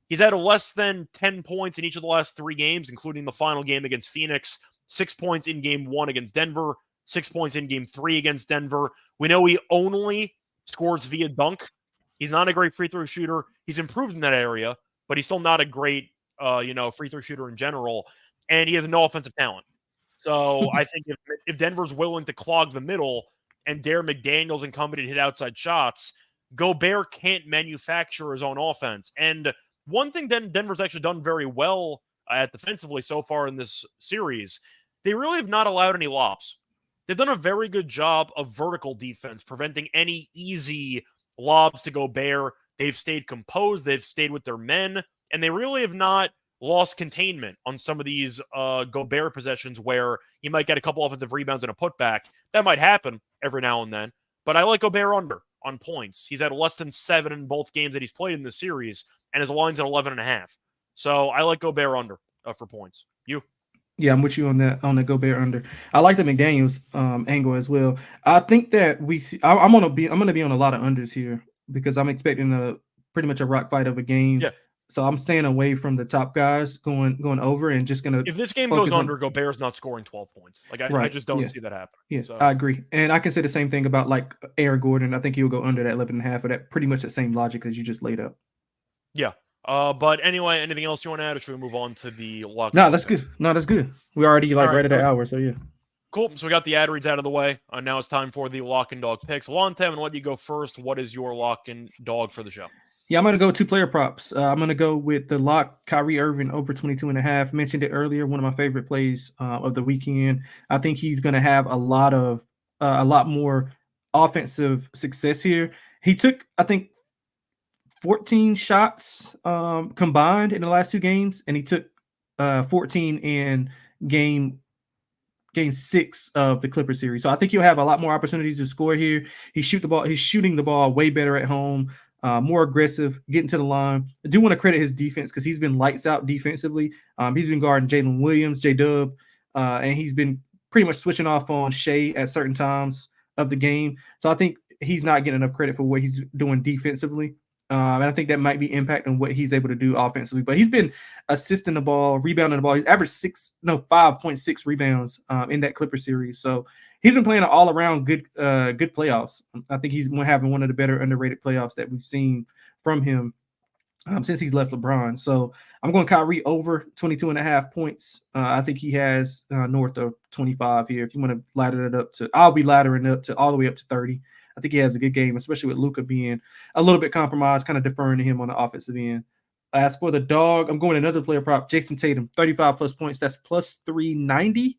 Speaker 1: He's had less than 10 points in each of the last 3 games, including the final game against Phoenix, 6 points in Game 1 against Denver, 6 points in game 3 against Denver. We know he only scores via dunk. He's not a great free throw shooter. He's improved in that area, but he's still not a great, free throw shooter in general. And he has no offensive talent. So I think if Denver's willing to clog the middle and dare McDaniels and company to hit outside shots, Gobert can't manufacture his own offense. And one thing Denver's actually done very well at defensively so far in this series, they really have not allowed any lobs. They've done a very good job of vertical defense, preventing any easy lobs to Gobert. They've stayed composed. They've stayed with their men. And they really have not lost containment on some of these Gobert possessions where he might get a couple offensive rebounds and a putback. That might happen every now and then. But I like Gobert under on points. He's had less than 7 in both games that he's played in this series, and his line's at 11.5. So I like Gobert under for points. You?
Speaker 2: Yeah, I'm with you on that, on the Gobert under. I like the McDaniels angle as well. I think that we see. I'm gonna be on a lot of unders here because I'm expecting pretty much a rock fight of a game.
Speaker 1: Yeah.
Speaker 2: So I'm staying away from the top guys going over and just gonna.
Speaker 1: If this game goes under, Gobert's not scoring 12 points. Like I just don't see that happening.
Speaker 2: Yeah,
Speaker 1: so.
Speaker 2: I agree, and I can say the same thing about like Aaron Gordon. I think he'll go under that 11.5, or that pretty much the same logic as you just laid out.
Speaker 1: Yeah. But anyway, anything else you want to add, or should we move on to the lock?
Speaker 2: No, that's good. No, that's good. We already right at that hour, so yeah.
Speaker 1: Cool. So we got the ad reads out of the way. Now it's time for the lock and dog picks. Lonte, I'm going to let you go first. What is your lock and dog for the show?
Speaker 2: Yeah, I'm going to go 2 player props. I'm going to go with the lock, Kyrie Irving over 22.5. Mentioned it earlier, one of my favorite plays of the weekend. I think he's going to have a lot more offensive success here. He took, I think, 14 shots combined in the last 2 games, and he took 14 in game 6 of the Clipper series. So I think he'll have a lot more opportunities to score here. He's shooting the ball way better at home, more aggressive, getting to the line. I do want to credit his defense because he's been lights out defensively. He's been guarding Jalen Williams, J-Dub, and he's been pretty much switching off on Shea at certain times of the game. So I think he's not getting enough credit for what he's doing defensively. And I think that might be impacting what he's able to do offensively. But he's been assisting the ball, rebounding the ball. He's averaged 5.6 rebounds in that Clipper series. So he's been playing an all-around good playoffs. I think he's having one of the better underrated playoffs that we've seen from him since he's left LeBron. So I'm going Kyrie over 22.5 points. I think he has north of 25 here. If you want to ladder it up I'll be laddering up to all the way up to 30. I think he has a good game, especially with Luka being a little bit compromised, kind of deferring to him on the offensive end. As for the dog, I'm going another player prop, Jason Tatum, 35 plus points. That's plus 390. You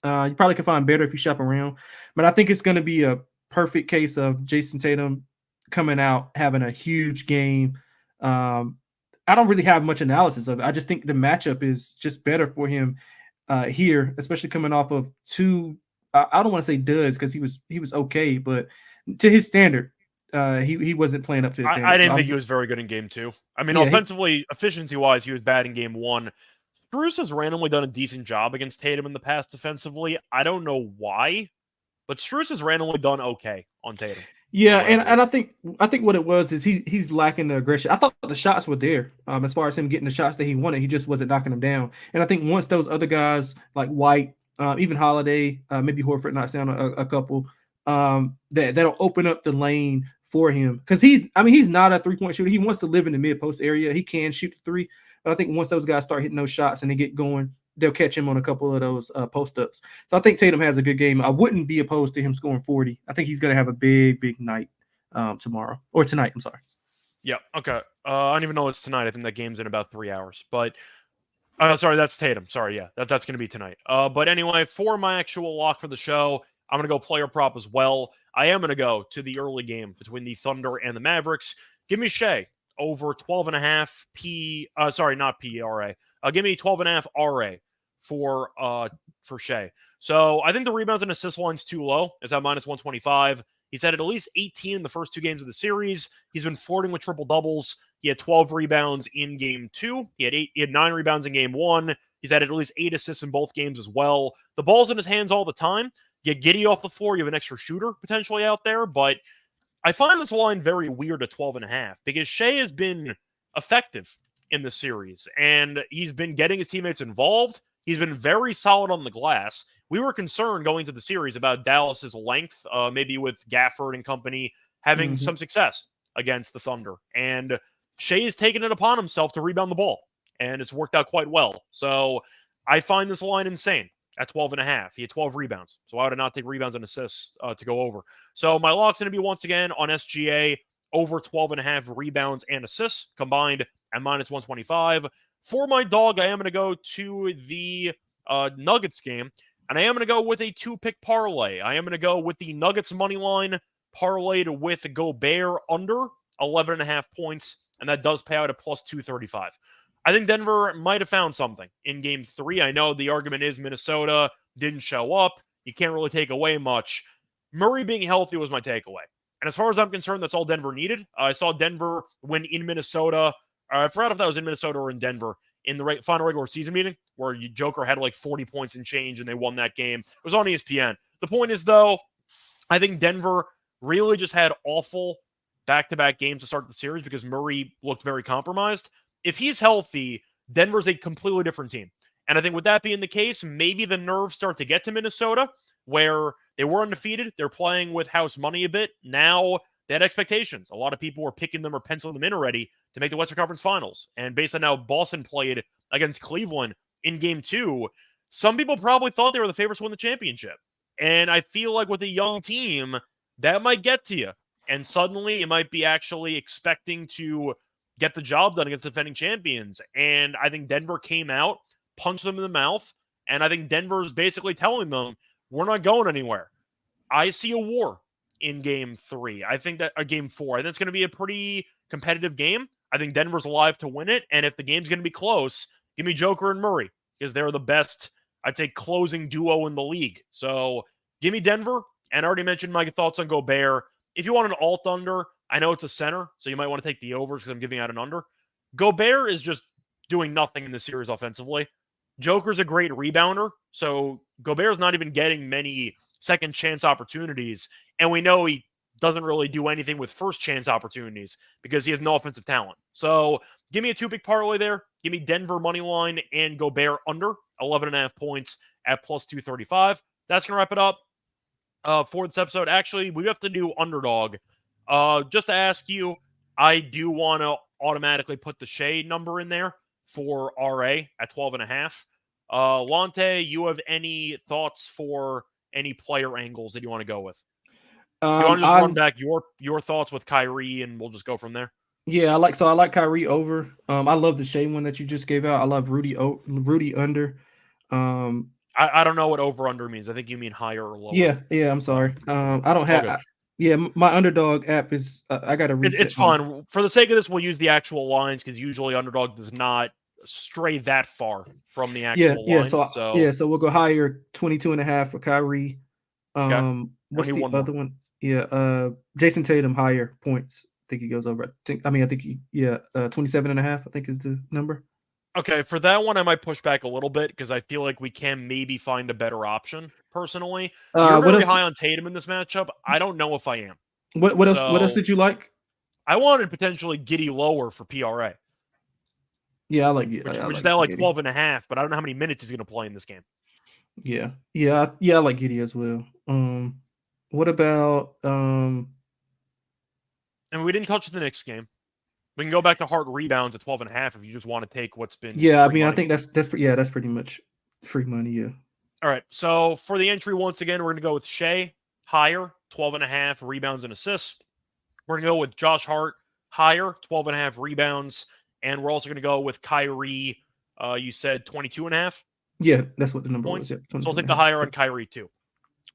Speaker 2: probably can find better if you shop around. But I think it's going to be a perfect case of Jason Tatum coming out, having a huge game. I don't really have much analysis of it. I just think the matchup is just better for him here, especially coming off of 2 I don't want to say duds because he was okay, but to his standard, he wasn't playing up to his standard.
Speaker 1: I didn't think he was very good in game 2. I mean, offensively, efficiency-wise, he was bad in game 1. Bruce has randomly done a decent job against Tatum in the past defensively. I don't know why, but Strus has randomly done okay on Tatum.
Speaker 2: Yeah, and I think what it was is he's lacking the aggression. I thought the shots were there as far as him getting the shots that he wanted. He just wasn't knocking them down. And I think once those other guys like White, even Holiday, maybe Horford knocks down a couple, that'll open up the lane for him. Because he's not a 3-point shooter. He wants to live in the mid-post area. He can shoot the 3. But I think once those guys start hitting those shots and they get going, they'll catch him on a couple of those post-ups. So I think Tatum has a good game. I wouldn't be opposed to him scoring 40. I think he's going to have a big night tomorrow. Or tonight, I'm sorry.
Speaker 1: Yeah, okay. I don't even know it's tonight. I think that game's in about 3 hours. But sorry, that's Tatum. Sorry, yeah, that's going to be tonight. But anyway, for my actual lock for the show, I'm going to go player prop as well. I am going to go to the early game between the Thunder and the Mavericks. Give me Shea over 12.5 not PRA. Give me 12.5 RA for Shea. So I think the rebounds and assist line's too low. It's at minus 125. He's had at least 18 in the first 2 games of the series. He's been flirting with triple doubles. He had 12 rebounds in game 2. He had 9 rebounds in game 1. He's had at least 8 assists in both games as well. The ball's in his hands all the time. You get Giddey off the floor, you have an extra shooter potentially out there, but I find this line very weird at 12.5 because Shea has been effective in the series, and he's been getting his teammates involved. He's been very solid on the glass. we were concerned going to the series about Dallas's length, maybe with Gafford and company having some success against the Thunder. And Shea has taken it upon himself to rebound the ball, and it's worked out quite well. So I find this line insane at 12.5. He had 12 rebounds. So why would I not take rebounds and assists to go over? So my lock's going to be once again on SGA over 12.5 rebounds and assists combined at -125. For my dog, I am going to go to the Nuggets game, and I am going to go with a 2-pick parlay. I am going to go with the Nuggets money line parlayed with Gobert under 11.5 points, and that does pay out at +235. I think Denver might have found something in Game 3. I know the argument is Minnesota didn't show up. You can't really take away much. Murray being healthy was my takeaway. And as far as I'm concerned, that's all Denver needed. I saw Denver win in Minnesota. I forgot if that was in Minnesota or in Denver in the final regular season meeting where Joker had like 40 points in change and they won that game. It was on ESPN. The point is, though, I think Denver really just had awful back-to-back games to start the series because Murray looked very compromised. If he's healthy, Denver's a completely different team. And I think with that being the case, maybe the nerves start to get to Minnesota, where they were undefeated. They're playing with house money a bit. Now they had expectations. A lot of people were picking them or penciling them in already to make the Western Conference Finals. And based on how Boston played against Cleveland in Game 2, some people probably thought they were the favorites to win the championship. And I feel like with a young team, that might get to you. And suddenly you might be actually expecting to get the job done against defending champions. And I think Denver came out, punched them in the mouth, and I think Denver's basically telling them, we're not going anywhere. I see a war in Game 3. I think that Game 4. I think it's going to be a pretty competitive game. I think Denver's alive to win it, and if the game's going to be close, give me Joker and Murray, because they're the best, I'd say, closing duo in the league. So give me Denver, and I already mentioned my thoughts on Gobert. If you want an alt under, I know it's a center, so you might want to take the overs because I'm giving out an under. Gobert is just doing nothing in this series offensively. Joker's a great rebounder, so Gobert's not even getting many second chance opportunities, and we know he doesn't really do anything with first chance opportunities because he has no offensive talent. So give me a 2-pick parlay there. Give me Denver money line and Gobert under 11.5 points at +235. That's going to wrap it up for this episode. Actually, we have to do underdog. Just to ask you, I do want to automatically put the Shea number in there for RA at 12.5. Lonte, you have any thoughts for any player angles that you want to go with? You want to just run back your thoughts with Kyrie, and we'll just go from there?
Speaker 2: Yeah, I like Kyrie over. I love the Shea one that you just gave out. I love Rudy under.
Speaker 1: I don't know what over under means. I think you mean higher or lower.
Speaker 2: Yeah. I'm sorry. I don't have. My underdog app is. I got to reset.
Speaker 1: It's fine. For the sake of this, we'll use the actual lines because usually underdog does not stray that far from the actual line.
Speaker 2: So we'll go higher, 22.5 for Kyrie. What's the other one? Jason Tatum higher points. I think he goes over. I think 27.5. I think is the number.
Speaker 1: Okay, for that one, I might push back a little bit because I feel like we can maybe find a better option. Personally, you're very high on Tatum in this matchup. I don't know if I am.
Speaker 2: What else? What else did you like?
Speaker 1: I wanted potentially Giddy lower for PRA.
Speaker 2: Yeah, I like it.
Speaker 1: Which is at like 12.5, but I don't know how many minutes he's going to play in this game.
Speaker 2: Yeah, I like Giddy as well. What about
Speaker 1: And we didn't touch the Knicks game. We can go back to Hart rebounds at 12.5 if you just want to take what's been.
Speaker 2: Yeah, I think that's pretty much free money. Yeah.
Speaker 1: All right. So for the entry, once again, we're going to go with Shea higher, 12.5 rebounds and assists. We're going to go with Josh Hart higher, 12.5 rebounds, and we're also going to go with Kyrie. You said 22.5.
Speaker 2: Yeah, that's what the number
Speaker 1: points.
Speaker 2: Was. Yeah,
Speaker 1: so I'll take the higher on Kyrie too.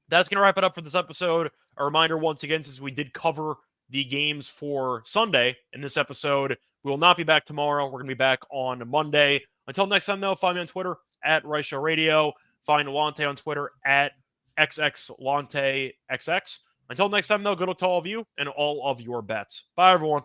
Speaker 1: That's going to wrap it up for this episode. A reminder once again, since we did cover the games for Sunday in this episode, we will not be back tomorrow. We're going to be back on Monday. Until next time, though, find me on Twitter at Reichel Radio. Find Lonte on Twitter at XXLonteXX. Until next time, though, good luck to all of you and all of your bets. Bye, everyone.